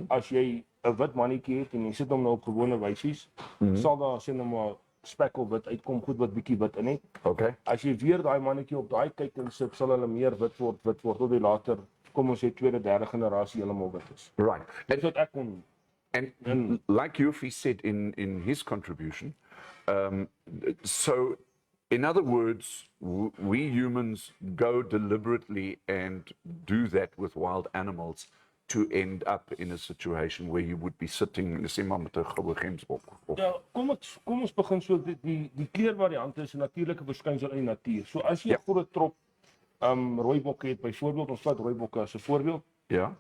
as jy 'n wit mannetjie het en jy sit hom nou op gewone wysies, sal daar sê nou maar spekkel wit uitkom, goed wat bietjie wit in het. Okay. As jy weer daai mannetjie op daai kyk en sit, sal hulle meer wit word tot jy later, kom ons sê tweede, derde generasie heeltemal wit is. Right. Dis wat ek kon. And like Jofie said in his contribution, so in other words, we humans go deliberately and do that with wild animals to end up in a situation where you would be sitting, sê maar met 'n goue gemsbok. Ja, kom ons begin so die kleurvariante is 'n natuurlike verskynsel in die natuur. So as jy 'n groot trop rooibokke het byvoorbeeld, ons vat rooibokke as 'n voorbeeld. Ja.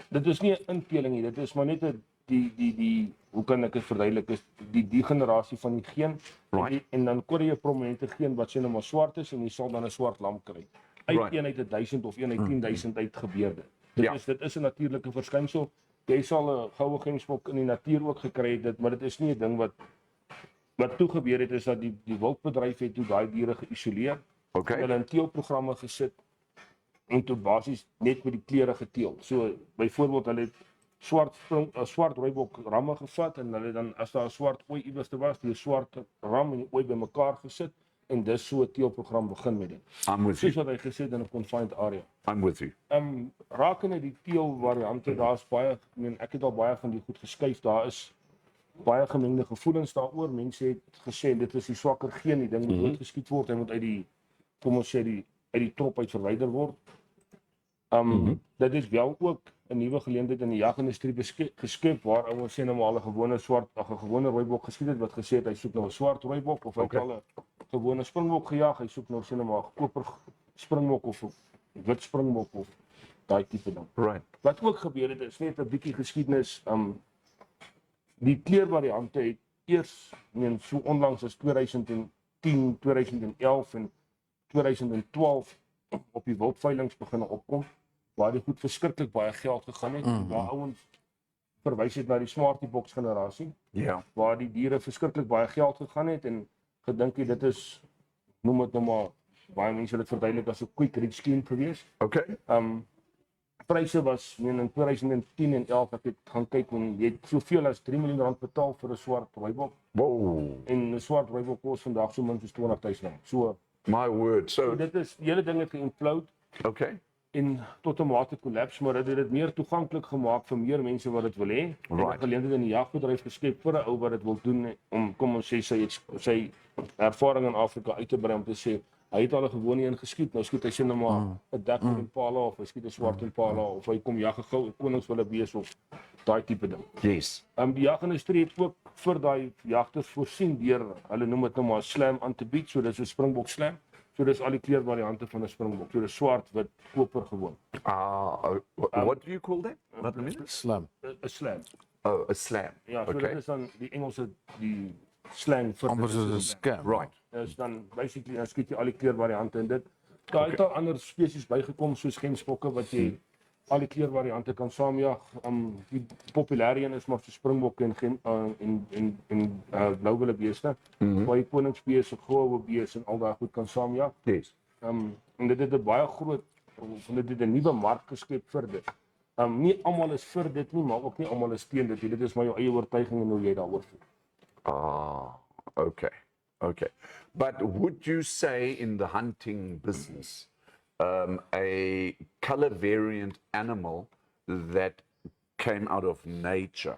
Dit is nie 'n inteling nie, dit is maar net 'n die hoe kan ek dit verduidelik, is die generasie van die geen Right. en dan kry jy 'n prominente geen wat sê nou maar swart is en jy sal dan 'n swart lam kry. Uit Right. een uit 1000 of een uit 10000 uit gebeurde. Ja. Dit is 'n natuurlike verskynsel. Jy sal 'n goue gemsbok in die natuur ook gekry het, maar dit is nie 'n ding wat toe gebeur het is dat die wildbedryf het toe daai diere geïsoleer. Okay. Hulle in teelprogramme gesit en toe basies net met die kleure geteel. So byvoorbeeld hulle het swart rooibok ramme gevat en hulle dan as daar 'n swart ooi iewers was, die swart ram en die ooi bymekaar gesit en dis so 'n teelprogram begin met dit. I'm with you. Soos wat hy gesê het in 'n confined area. I'm with you. Rakende die teelvariante, daar's baie, ek het al baie van die goed geskuif. Daar is baie gemengde gevoelens daaroor. Mense het gesê dit is die swakker geen, die ding moet doodgeskiet word, hy moet uit die kom ons sê uit die trop uit verwyder word. Dit is wel ook 'n nuwe geleentheid in die jagindustrie geskep waar ouens sê nou maar 'n gewone rooibok geskiet het wat gesê het hy soek nou 'n swart rooibok of hy het al 'n gewone springbok gejag, hy soek nou sê nou maar 'n koper springbok of 'n wit springbok of daai tipe ding. Right. Wat ook gebeur het is net 'n bietjie geskiedenis, die kleurvariante het eers so onlangs as 2010, 2011 en 2012 op die wildveilings begin opkom, waar die goed verskriklik baie geld gegaan het. Waar ouens verwys het na die smarty box generasie, Ja. waar die diere verskriklik baie geld gegaan het en gedink het dit is, noem dit nou maar, baie mense het dit verduidelik as 'n quick rich scheme gewees. Okay. Pryse was in 2010 en 11 ek het gaan kyk en jy het soveel as R3 miljoen betaal vir 'n swart rooibok Whoa. en 'n swart rooibok kos vandag so min as R20,000. So My word. So, dit is die hele ding het geïmplode okay. en tot 'n mate kollaps, maar dit het dit meer toeganklik gemaak vir meer mense wat dit wil hê. Right. En geleentheid in die jagbedryf geskep vir 'n ou wat dit wil doen om kom ons sê sy ervaring in Afrika uit te brei om te sê hy het al 'n gewone een geskiet, nou skiet hy sê nou maar 'n dak impala of hy skiet 'n swart impala of hy kom jag 'n goue koningswillebees of daai tipe ding. Yes. Die jagindustrie het ook vir daai jagters voorsien deur hulle noem dit nou maar slam aan te bied, so dis 'n springbok slam. So dis al die kleurvariante van 'n springbok. So dis swart, wit, koper gewoon. What do you call that? Wat noem jy dit? Slim. 'n Slam. Oh, a slam. Ja, so Okay. dit is dan die Engelse die slang vir amper dit. soos 'n scam. Right. Is dan basically dan skiet jy al die kleurvariante in dit. Daar het al ander spesies bygekom soos gemsbokke wat jy al die kleurvariante kan saamjag. Die populêre een is maar so springbokke en blauwille beeste. Waar jy koningsbeeste, goue beeste en al daai goed kan saamjag. Yes. En dit het 'n baie groot dit het 'n nuwe mark geskep vir dit. Nie almal is vir dit nie, maar ook nie almal is teen dit nie. Dit is maar jou eie oortuiging en hoe jy daaroor voel. Ah, okay. Okay. But would you say in the hunting business, a color variant animal that came out of nature,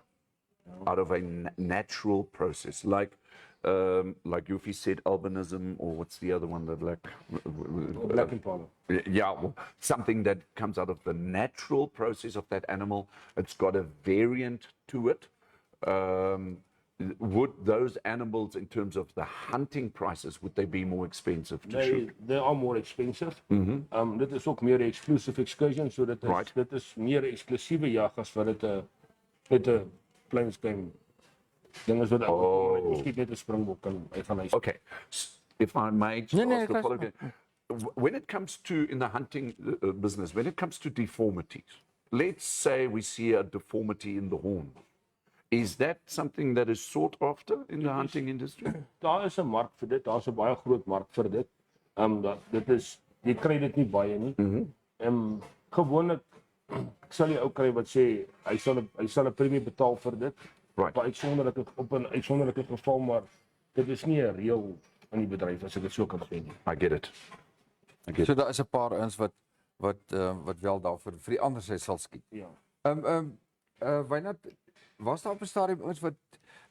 out of a natural process, like Jofie said, albinism, or what's the other one, Black impala. Yeah, well, something that comes out of the natural process of that animal. It's got a variant to it. Would those animals, in terms of the hunting prices, would they be more expensive to shoot? They are more expensive. Dit is ook meer 'n exclusive excursion, so dit is meer eksklusiewe jag as wat dit 'n klein skyn ding is wat miskien net 'n springbok kan uit gaan huis. Okay, if I may just Nee, ask a guys, follow-up. When it comes to, in the hunting business, when it comes to deformities, let's say we see a deformity in the horn. Is that something that is sought after in the hunting industry? Daar is 'n mark vir dit, daar's 'n baie groot mark vir dit. Dit is jy kry dit nie baie nie. Gewoonlik sal jy ou kry wat sê hy sal 'n premie betaal vir dit. Right. Op 'n uitsonderlike geval, maar dit is nie 'n reël in die bedryf as ek dit so kan sê nie. I get it. So daar is 'n paar ouens wat wel daarvoor vir die ander sy sal skiet. Ja. Wynand, was daar op 'n stadium ouens wat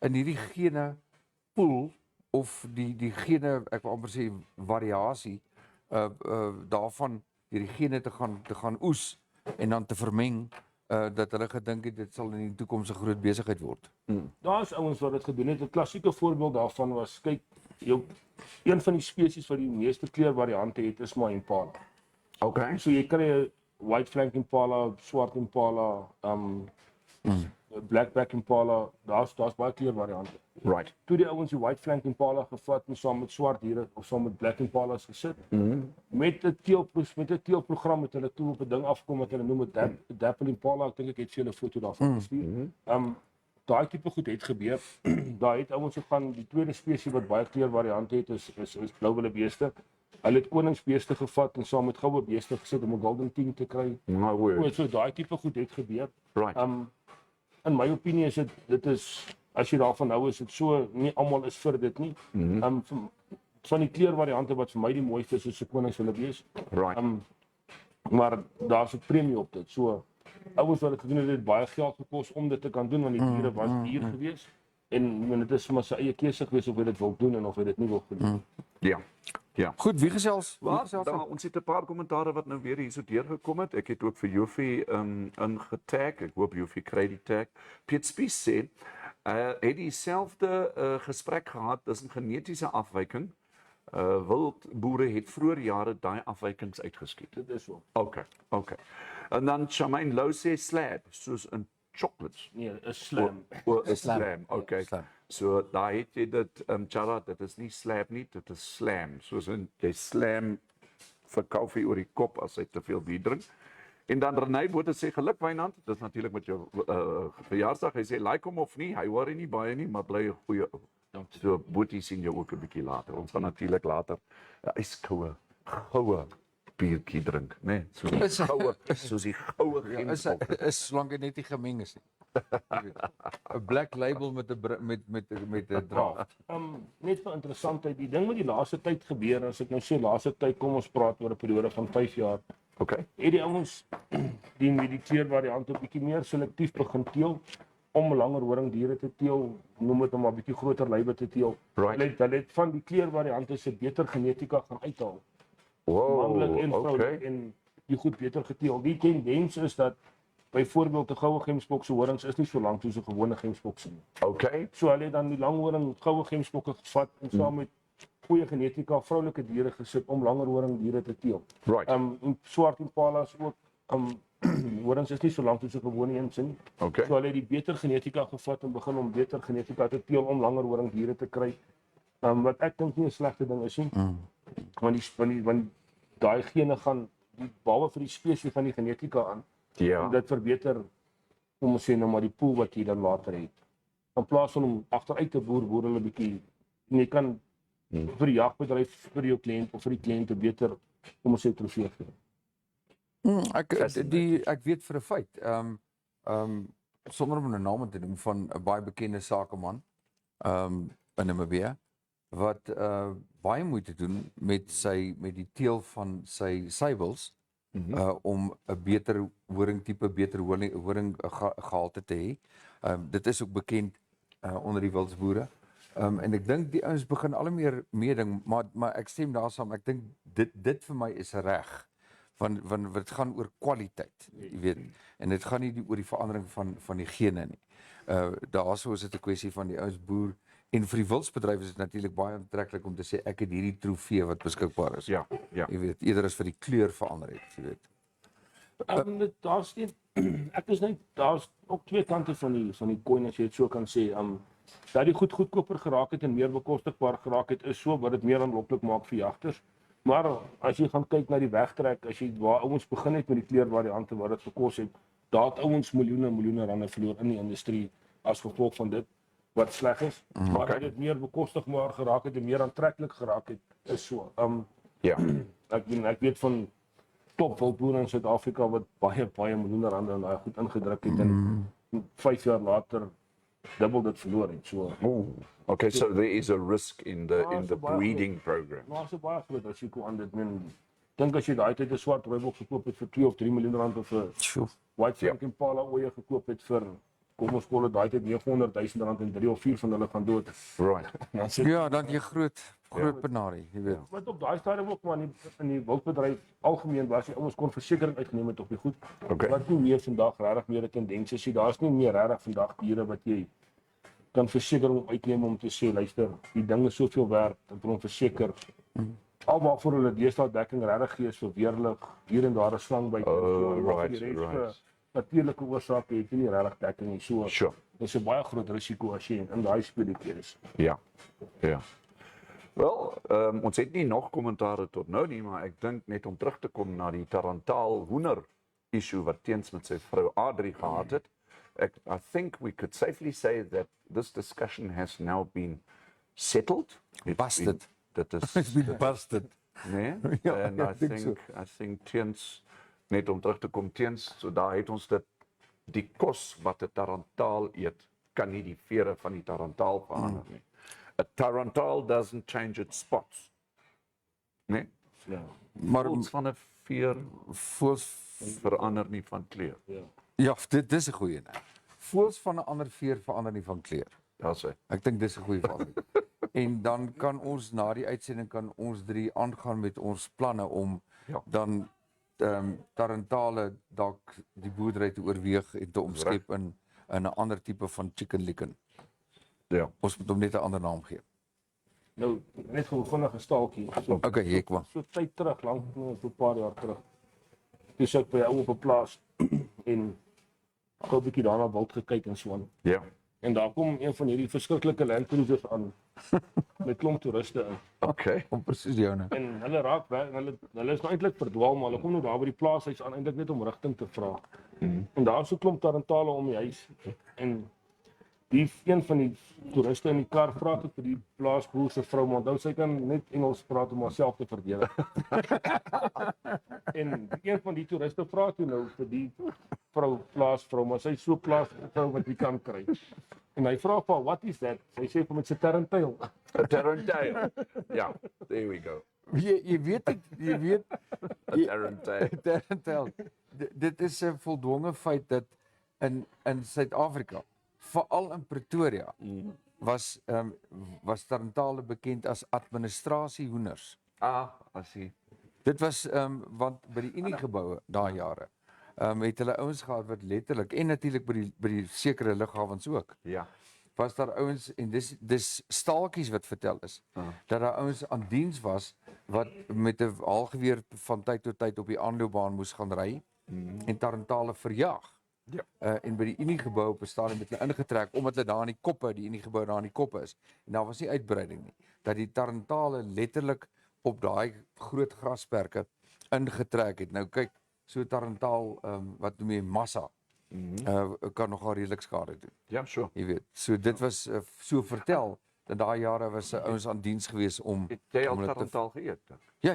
in hierdie gene pool of die gene, ek wil amper sê variasie daarvan hierdie gene te gaan oes en dan te vermeng, dat hulle gedink het dit sal in die toekoms 'n groot besigheid word. Daar's ouens wat dit gedoen het. 'n Klassieke voorbeeld daarvan was, kyk, een van die spesies wat die meeste kleurvariante het is maar impala. Okay. So jy kry 'n white flank impala, swart impala, blackback impala, daar's baie kleurvariante. Right. Toe die ouens die white flank impala gevat en saam met swart diere of saam met black impalas gesit, met 'n teelprogram het hulle toe op 'n ding afkom wat hulle noem 'n dapple impala. Ek dink ek het vir julle 'n foto daarvan gestuur. Daai tipe goed het gebeur. Daar het ouens gegaan, die tweede spesies wat baie kleurvariante het is blauwille beeste. Hulle het koningsbeeste gevat en saam met goue beeste gesit om 'n golden king te kry. My word. So daai tipe goed het gebeur. Right. In my opinie is dit is as jy daarvan hou is dit so, nie almal is vir dit nie. Van die kleurvariante wat vir my die mooiste is se koningswille wees. Right. Maar daar's 'n premie op dit. So ouens wat dit gedoen het baie geld gekos om dit te kan doen want die diere was duur geweest. En dit is maar sy eie keuse geweest of hy dit wil doen en of hy dit nie wil doen. Ja. Ja. Goed, wie gesels? Ons het 'n paar kommentare wat nou weer hierso deurgekom het. Ek het ook vir Jofie ingetag. Ek hoop Jofie kry die tag. Piet Spies sê het dieselfde gesprek gehad tussen genetiese afwyking. Wildboere het vroeër jare daai afwykings uitgeskiet. Dit is so. Okay. En dan Charmaine Lou sê slab soos 'n chocolates. Nee, 'n slam. Or 'n slam. Okay. Slam. So daai het jy dit Chara, dit is nie slab nie, dit is slam. Soos jy slam vir Kaufee oor die kop as hy te veel bier drink. En dan Renay Botha sê geluk Wynand, dit is natuurlik met jou verjaarsdag. Hy sê like hom of nie, hy worry nie baie nie, maar bly 'n goeie ou. So Boetie sien jou ook 'n bietjie later. Ons gaan natuurlik later 'n yskoue goue biertjie drink, né? So goue, soos die goue gemsbok. Is solank dit net nie gemeng is nie. 'n Black label met 'n draft. Net vir interessantheid, die ding wat die laaste tyd gebeur, as ek nou sê laaste tyd, kom ons praat oor 'n periode van 5 jaar. Okay. Het die ouens die met die kleurvariante 'n bietjie meer selektief begin teel om langer horingdiere te teel, noem dit maar 'n bietjie groter lywe te teel. Right. Hulle het van die kleurvariante se beter genetika gaan uithaal. Manlik en vroulik en die goed beter geteel. Die tendens is dat byvoorbeeld 'n goue gemsbok se horings is nie so lank soos 'n gewone gemsbok se nie. Okay. So hulle het dan die langhoring goue gemsbokke gevat en saam met goeie genetika vroulike diere gesit om langer horingdiere te teel. Right. En swart impalas ook Horings is nie so lank soos 'n gewone een nie. Okay. So hulle het die beter genetika gevat en begin om beter genetika te teel om langer horingdiere te kry. Wat ek dink nie 'n slegte ding is nie. Want daai gene gaan behalwe vir die spesies van die genetika aan. Ja. Dit verbeter, kom ons sê nou maar die pool wat jy dan later het. In plaas van om agteruit te boer hulle 'n bietjie. En jy kan vir die jagbedryf, vir jou kliënt of vir die kliënte beter, kom ons sê trofee gee. Ek weet vir 'n feit, sonder om 'n naam te noem van 'n baie bekende sakeman in Namibia wat baie moeite doen met die teel van sy sybels om 'n beter horingtipe, beter horinggehalte te hê. Dit is ook bekend onder die wildsboere. En ek dink die ouens begin al hoe meer meeding, maar ek stem daarsaam. Ek dink dit vir my is reg. Want dit gaan oor kwaliteit, jy weet. En dit gaan nie oor die verandering van die gene nie. Daarso is dit 'n kwessie van die ouens boer. En vir die wildsbedryf is dit natuurlik baie aantreklik om te sê ek het hierdie trofee wat beskikbaar is. Ja. Jy weet, eerder as vir die kleur verander het, jy weet. Daar's nie daar's ook twee kante van die koin as jy dit so kan sê. Dat die goedkoper geraak het en meer bekostigbaar geraak het is so wat dit meer aanloklik maak vir jagters. Maar as jy gaan kyk na die wegtrek, as jy waar ouens begin het met die kleurvariante wat dit gekos het, daar het ouens miljoene rande verloor in die industrie as gevolg van dit wat sleg is. Maar dat dit meer bekostigbaar geraak het en meer aantreklik geraak het is so. Ja. Ek weet van top wildboere in Suid-Afrika wat baie miljoene rande in daai goed ingedruk het en 5 jaar later dubbel dit verloor het. So. Okay, so there is a risk in the breeding program. Maar is 'n baie groot risiko aan dit. Dink as jy daai tyd 'n swart rooibok gekoop het vir 2 of 3 miljoen rand of 'n white Frank Impala ooe gekoop het vir kom ons call dit daai tyd 900,000 rand en 3 of 4 van hulle gaan dood. Right. Ja, dan jy groot penarie, jy weet. Wat op daai stadium ook maar in die wildbedryf algemeen was jy ouens kon versekering uitgeneem het op die goed. Wat nie meer vandag regtig meer 'n tendens is. Daar's nie meer regtig vandag diere wat jy kan versekering uitneem om te sê luister, die ding is soveel werd, ek wil hom verseker. Almal vir hulle deesdae dekking regtig gee is vir weerlig, hier en daar 'n slang byt. Right. Natuurlike oorsake het jy nie regtig dekking nie. So. Sure. Dis 'n baie groot risiko as jy in daai speletjie is. Ja. Wel, ons het nie nog kommentare tot nou nie, maar ek dink net om terug te kom na die tarantaal hoender issue wat Theuns met sy vrou Adri gehad het. I think we could safely say that this discussion has now been settled. Busted. It's been busted. Nee? And I think Theuns, net om terug te kom Theuns, so daar het ons die kos wat 'n tarantaal eet, kan nie die vere van die tarantaal verander nie. A tarantaal doesn't change its spots. Nee? Ja. Maar Voels van 'n veer verander nie van kleur. Ja, dit is 'n goeie een. Voels van 'n ander veer verander nie van kleur. Daar's hy. Ek dink dis 'n goeie voorbeeld. En dan kan ons na die uitsending kan ons 3 aangaan met ons planne om dan tarantale dalk die boerdery te oorweeg en te omskep in 'n ander tipe van chicken licken. Ja. Ons moet hom net 'n ander naam gee. Nou, net gou vinnige staaltjie. So, Okay, hier kom. So tyd terug, lank so 'n paar jaar terug. Dis ek by jou op 'n plaas en gou 'n bietjie daarna wild gekyk en so aan. Ja. En daar kom een van hierdie verskriklike landcruisers aan met klomp toeriste in. Okay. Om presies joune. En hulle raak weg, hulle is nou eintlik verdwaal, maar hulle kom nou daar by die plaashuis aan eintlik net om rigting te vra. En daar is so klomp tarantale om die huis en die een van die toeriste in die kar vra tot vir die plaasboer se vrou, maar onthou sy kan net Engels praat om haarself te verdedig. En een van die toeriste vra toe nou vir die plaasvrou, maar sy is so plaasvrou wat jy kan kry. En hy vra vir what is that? Sy sê vir met 'n tarantaal. 'n Tarantaal. Ja, there we go. Jy weet 'n tarantaal. Dit is 'n voldwonge feit dat in Suid-Afrika, veral in Pretoria, was tarantale bekend as administrasiehoenders. As jy. Dit was want by die Unie-geboue daai jare het hulle ouens gehad wat letterlik en natuurlik by die sekere lughawens ook. Ja. Was daar ouens en dis staaltjies wat vertel is dat daar ouens aan diens was wat met 'n haalgeweer van tyd tot tyd op die aanloopbaan moes gaan ry en tarantale verjaag. Ja. En by die Uniegebou op 'n stadium het hulle ingetrek omdat hulle daar aan die koppe, die Uniegebou daar aan die koppe is. En daar was nie uitbreiding nie. Dat die tarantale letterlik op daai groot grasperke ingetrek het. Nou kyk, so 'n tarantaal wat noem jy massa kan nogal redelik skade doen. Ja, sure. Jy weet. So dit was so vertel dat daai jare was ouens aan diens gewees om Het jy al om hulle te- tarantaal geëet? Ja. I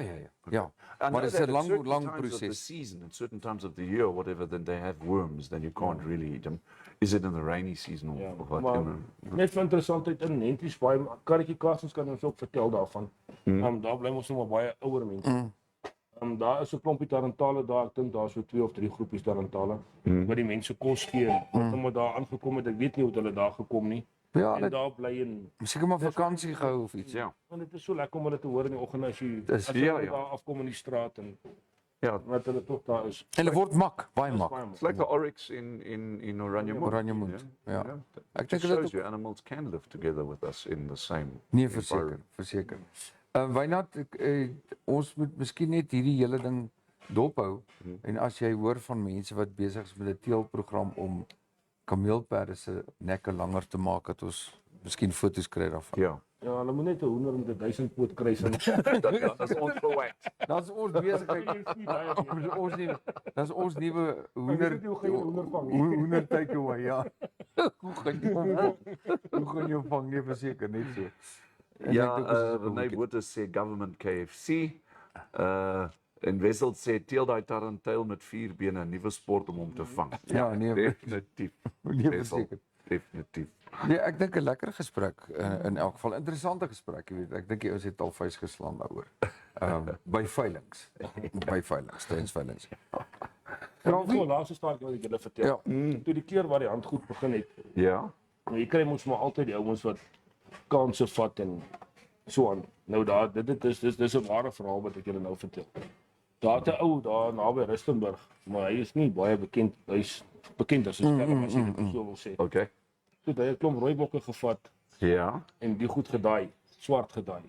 Maar know dit is that 'n at certain lang times of the proses. season, at certain times of the year, whatever, then they have worms, then you can't really eat them. Is it in the rainy season or what? maar net vir interessantheid in Nentries baie karretjie kaasens kan ons ook vertel daarvan. Daar bly ons nog maar baie ouer mense. Daar is 'n klompie tarantale daar, ek dink daar is so 2 of 3 groepies tarantale wat die mense kos gee. Wat hulle daar aangekom het, ek weet nie hoe hulle daar gekom nie. Ja, En dit daar bly en seker maar vakansie gehou of iets. Ja. en dit is so lekker om hulle te hoor in die oggend as jy Dis- as ja, hulle ja. daar afkom in die straat en Ja, wat hulle tog daar is. En hulle word mak, baie mak. it's like the oryx in Oranjemund. Oranjemund, ja. Ek It dink shows dit you animals can live together with us in the same nee environment. verseker. Wynand, ons moet miskien net hierdie hele ding dophou en as jy hoor van mense wat besig is met 'n teelprogram om kameelperde se nekke langer te maak, dat ons miskien foto's kry daarvan. Ja. Ja, hulle moet net 'n hoender met 'n 1000 poot kry sin. Dat is ons verwag. Dis ons besigheid. Dis ons nuwe hoender Hoe gaan jy 'n hoender vang? hoender takeaway, ja. Hoe gaan jy hom vang? Hoe gaan jy hom vang? Nee, verseker net so. En Ja, ek dink ons is Renee Botha sê government KFC. En Wessel sê teel daai tarantaal met 4 bene, 'n nuwe sport om hom te vang. Ja, nee, Definitief. nee Wessel, verseker. definitief. Nee, ek dink 'n lekker gesprek in elk geval, interessante gesprek, jy weet. Ek dink jy ons het al vuis geslaan daaroor. By veilings. By veilings, Theuns veilings. Nou, die laaste staartjie wat ek julle vertel. Ja. Toe die keer waar die hand goed begin het, Ja. nou, jy kry mos maar altyd die ouens wat kanse vat en so aan. Nou daar, dis 'n ware verhaal wat ek julle nou vertel. Daar het 'n ou daar naby Rustenburg, maar hy is nie baie bekend. Hy's bekend as 'n skelm as jy dit so wil sê. Okay. Toe het hy 'n klomp rooibokke gevat Ja. en die goed gedaai, swart gedaai.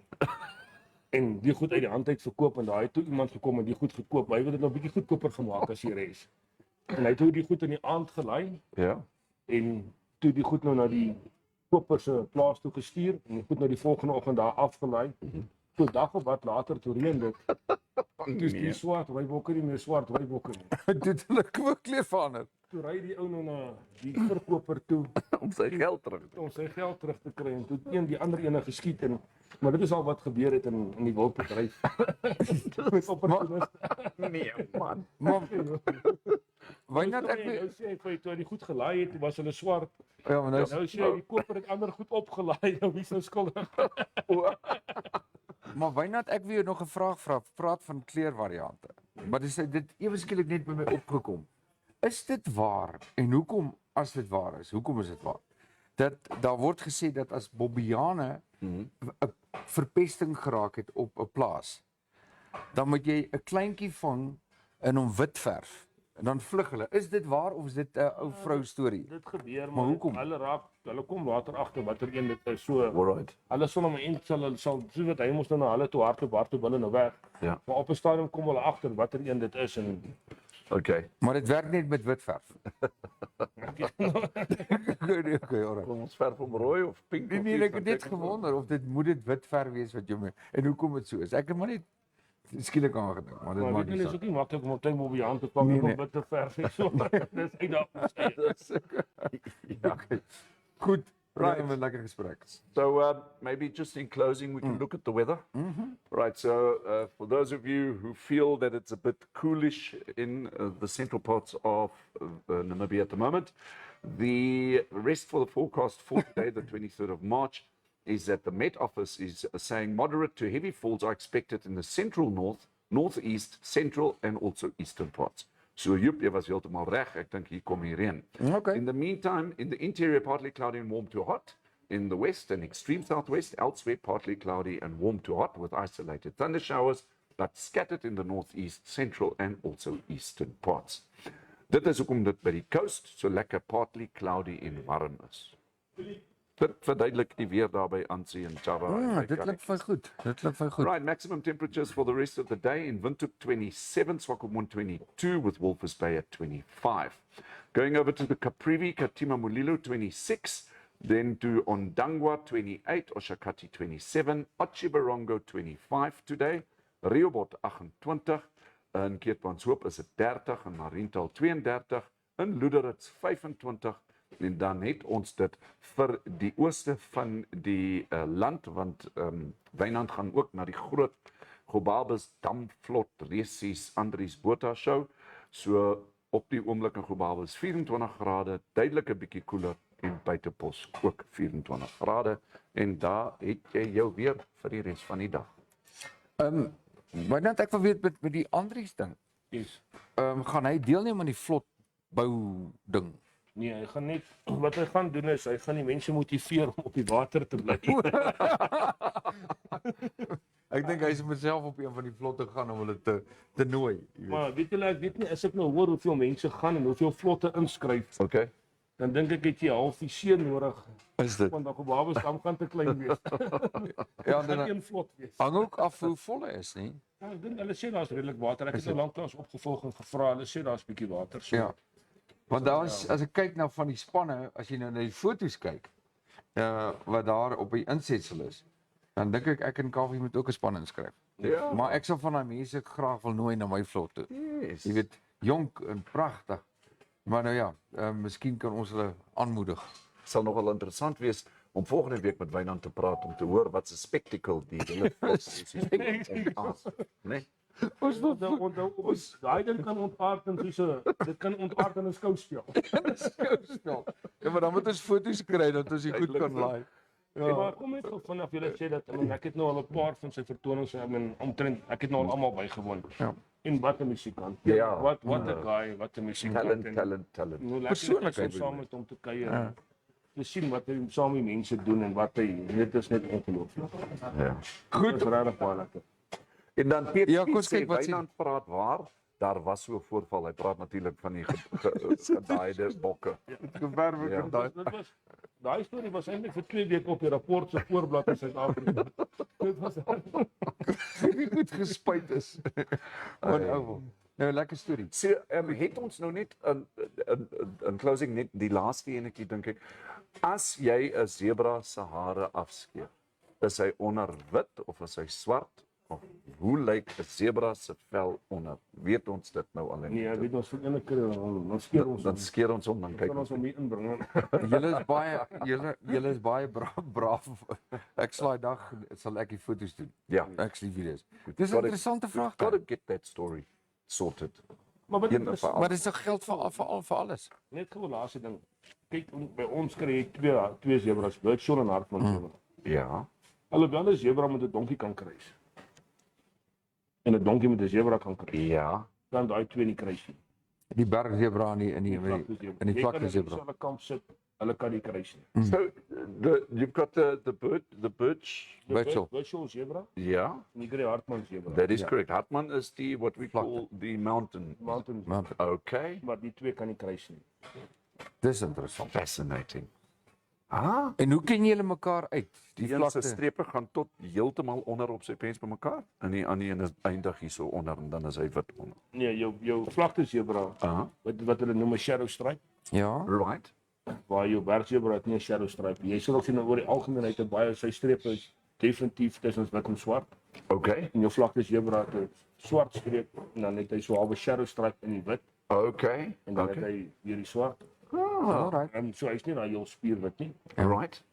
En die goed uit die hand uit verkoop en daai het toe iemand gekom en die goed gekoop. Hy het dit nou bietjie goedkoper gemaak as die res. En hy het toe die goed in die aand gelei Ja. en toe die goed nou na die koper se plaas toe gestuur en die goed nou die volgende oggend daar afgelei. Toe dag of wat later toe reën dit. Toe is die swart rooibokke nie meer swart rooibokke nie. Dit hulle kleur verander. Toe ry die ou nou na die verkoper toe Om sy geld terug te om sy geld terug te kry en toe het die ander ene geskiet en maar dit is al wat gebeur het in die wildbedryf. Met opportuniste. Nee, man. Maar Wynand, ek Nou weet sê hy vir toe hy die goed gelaai het, was hulle swart. ja, maar nou Nou sê hy die koper het ander goed opgelaai, nou wie is nou skuldig? maar Wynand, ek wil jou nog 'n vraag vra. Praat van kleurvariante. Maar dit ewe skielik net by my opgekom. Is dit waar? En hoekom as dit waar is? Hoekom is dit waar? Dat daar word gesê dat as bobbiane 'n verpesting geraak het op 'n plaas, dan moet jy 'n kleintjie vang en hom wit verf. En dan vlug hulle. Is dit waar of is dit 'n ou vrou storie? Dit gebeur Maar hoekom? hulle kom later agter watter een dit is. So Alright. hulle sal hom en hulle sal so wat hy moes nou na hulle toe hardloop hulle nou weg. Ja. Maar op 'n stadium kom hulle agter watter een dit is en Okay. Maar dit werk net met wit verf. Okay, alright. Kom ons verf om rooi of pink? Nee, of nee, iets ek het net van gewonder of dit moet dit wit verf wees wat jy mee en hoekom dit so is. Ek het maar net skielik aangedink, maar dit maar maak dit nie is saak. ook nie maklik om op tyd op die hand te vang Nee, en om nee. wit te verf nie. So dis uitdagings. Ja, okay. Goed, Right. right. 'n lekker gesprek. So maybe just in closing, we can look at the weather. Right. So for those of you who feel that it's a bit coolish in the central parts of Namibia at the moment, the rest for the forecast for today, the 23rd of March, is that the Met Office is saying moderate to heavy falls are expected in the central north, northeast, central, and also eastern parts. So Joep, jy was heeltemal reg. Ek dink hier kom hier reën. Okay. In the meantime, in the interior, partly cloudy and warm to hot. In the west and extreme southwest, elsewhere, partly cloudy and warm to hot with isolated thunder showers, but scattered in the northeast, central, and also eastern parts. Dit is hoekom dit by die coast so lekker partly cloudy en warm is. Dit verduidelik die weer daar by Ansie en Chara. Dit klink vir goed. Dit klink vir goed. Right, maximum temperatures for the rest of the day in Windhoek 27, Swakopmund 22, with Walvis Bay at 25. Going over to the Caprivi, Katima Mulilo 26, then to Ondangwa 28, Oshakati 27, Otjibarongo 25 today, Rehoboth 28, in Keetmanshoop is dit 30 en Mariental 32, in Loederitz 25 en dan het ons dit vir die ooste van die land want Wynand gaan ook na die groot Gobabes Damvlot Resies Andries Botha show. So op die oomblik in Gobabes 24 grade, duidelik 'n bietjie koeler en buitepos ook 24 grade en daar het jy jou weer vir die res van die dag. Maar net ek wil weet met die Andries ding. Yes. Gaan hy deelneem aan die vlotbou ding? Nee, hy gaan net wat hy gaan doen is hy gaan die mense motiveer om op die water te bly. Ek dink hy is myself op een van die vlotte gaan om hulle te nooi. Jy weet. Maar weet julle, ek weet nie as ek nou hoor hoeveel mense gaan en hoeveel vlotte inskryf, Okay. dan dink ek het jy half die see nodig. Is dit? Want dan Gobabes Dam gaan te klein wees. Ja, Gaan dan een vlot wees. hang ook af hoe vol hy is, nie? Ja, ek dink hulle sê daar's redelik water. Ek het nou lanklaas opgevolg en gevra. Hulle sê daar's bietjie water. So. Ja. Want daar is, as ek kyk na van die spanne, as jy nou na die foto's kyk, wat daar op die insetsel is, dan dink ek en Kaufeee moet ook 'n span inskryf. Ja. Maar ek sal van daai mense graag wil nooi na my vlot toe. Yes. Jy weet, jonk en pragtig. Maar nou ja, miskien kan ons hulle aanmoedig. Sal nogal interessant wees om volgende week met Wynand te praat om te hoor wat 'n spectacle die hele vlot is. Nee. Ons daai ding kan ontaard in dit kan ontaard in 'n skouspel. Ja, maar dan moet ons foto's kry dat ons dit goed kan laai. Ja. Maar kom net gou vanaf julle sê dat ek het nou al 'n paar van sy vertonings omtrent ek het nou al almal bygewoon. Ja. En wat 'n musikant. Ja. Wat 'n guy, wat 'n musikant. Talent. Nou Persoonlikheid saam met hom te kuier. Te sien wat hy saam met mense doen en wat hy dit is net ongelooflik. Ja. Goed, dit is regtig baie lekker. En dan Piet Ja, kom ons sê kyk wat sê- Wynand praat waar daar was so 'n voorval. Hy praat natuurlik van die gedaaide bokke. Gewerwe Ja. kan daai. Dit was daai storie was eintlik vir 2 weke op die rapport se voorblad in Suid-Afrika. Dit was Nie goed gespuit is. Nou, lekker storie. So, het ons nou net in closing net die laaste enetjie dink ek. As jy 'n zebra se hare afskeer, is hy onder wit of is hy swart? Of hoe lyk 'n zebra se vel onder? Weet ons dit nou al? nee, weet ons vir enige keer dan skeer ons Dan skeer ons hom, dan kyk kan ons hom hier inbring. Julle is baie braaf. Ek slaai dag sal ek die foto's doen. Ja. Ek sien video's. Dis 'n interessante vraag. Gotta get that story sorted. Maar wat Een is vir al. Maar dis 'n geld vir alles. net gou laaste ding. Kyk, by ons kry jy twee zebras, Birdshaw en Hartmann. Ja. Alhoewel 'n zebra met 'n donkie kan kruis. En 'n donkie met 'n zebra kan kruis. Ja. Dan daai twee nie kruis nie. Die bergzebra in die vlakte zebra. Hulle kamp sit, hulle kan nie kruis nie. So you've got the birch. Birdshaw. Birdshaw zebra Yeah, en die grey Hartmann zebra. that is correct. Hartmann is what we call the mountain. Mountain. Okay. Maar die twee kan nie kruis nie. Dis interessant. Fascinating. Ah, En hoe ken julle mekaar uit? Die die een se vlakte. strepe gaan tot heeltemal onder op sy pens bymekaar en die ander een is eindig hier so onder en dan is hy wit onder. Nee, jou vlakte zebra wat hulle noem 'n shadow stripe, Ja. Right. waar jou bergzebra het nie 'n shadow stripe nie. Jy sal ook sien oor die algemeenheid het baie sy strepe is definitief tussen wit en swart. Okay. En jou vlakte zebra het 'n swart streep en dan het hy so 'n halwe shadow stripe in die wit Okay. en dan het Okay. hy weer die swart. Alright. En so hy's nie daai heel spierwit nie. Right.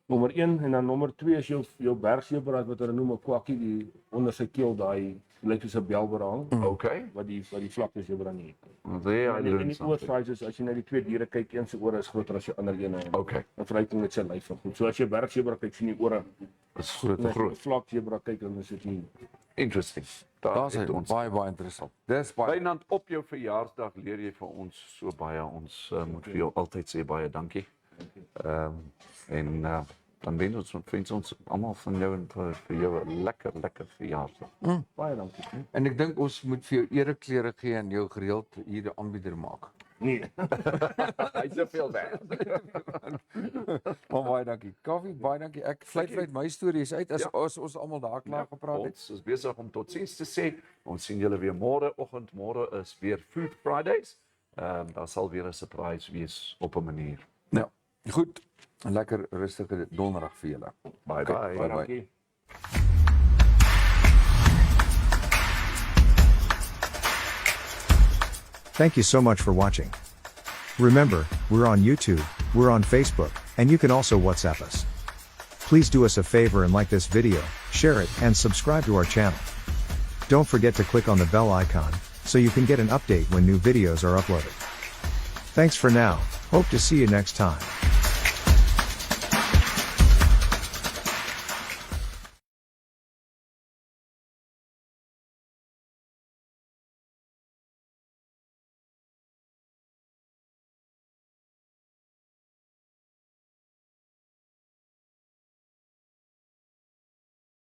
Nommer 1 en dan nommer 2 is jou bergzebra wat hulle noem 'n kwakkie die onder sy keel daai lyk soos 'n belberang Okay. wat die vlakte zebra nie het. Well, there I En learned die something. oorsize as jy na die twee diere kyk, een se ore is groter as die ander een. Okay. In vergelyking met sy lyf en goed. So as jy bergzebra kyk, sien die ore Dis groot. en as jy vlakzebra kyk dan is dit nie. Interesting. Daar's het ons. baie interessant. Dis baie. Wynand, op jou verjaarsdag leer jy vir ons so baie. Ons moet vir jou altyd sê baie dankie. En dan wens ons almal van jou en vir jou 'n lekker verjaarsdag. Baie dankie. En ek dink ons moet vir jou ereklere gee en jou gereeld hier 'n aanbieder maak. Nee. Hy's te veel weg. Maar baie dankie. Kaufee, baie dankie. Ek vlei my stories uit as, Ja. as ons almal daar klaar gepraat het. Ons is besig om totsiens te sê. Ons sien julle weer môreoggend. Môre is weer Food Fridays. Daar sal weer 'n surprise wees op 'n manier. Ja. Goed. 'n Lekker rustige donderdag vir julle. Bye bye. Bye. Dankie. Thank you so much for watching. Remember, we're on YouTube, we're on Facebook, and you can also WhatsApp us. Please do us a favor and like this video, share it, and subscribe to our channel. Don't forget to click on the bell icon, so you can get an update when new videos are uploaded. Thanks for now, hope to see you next time.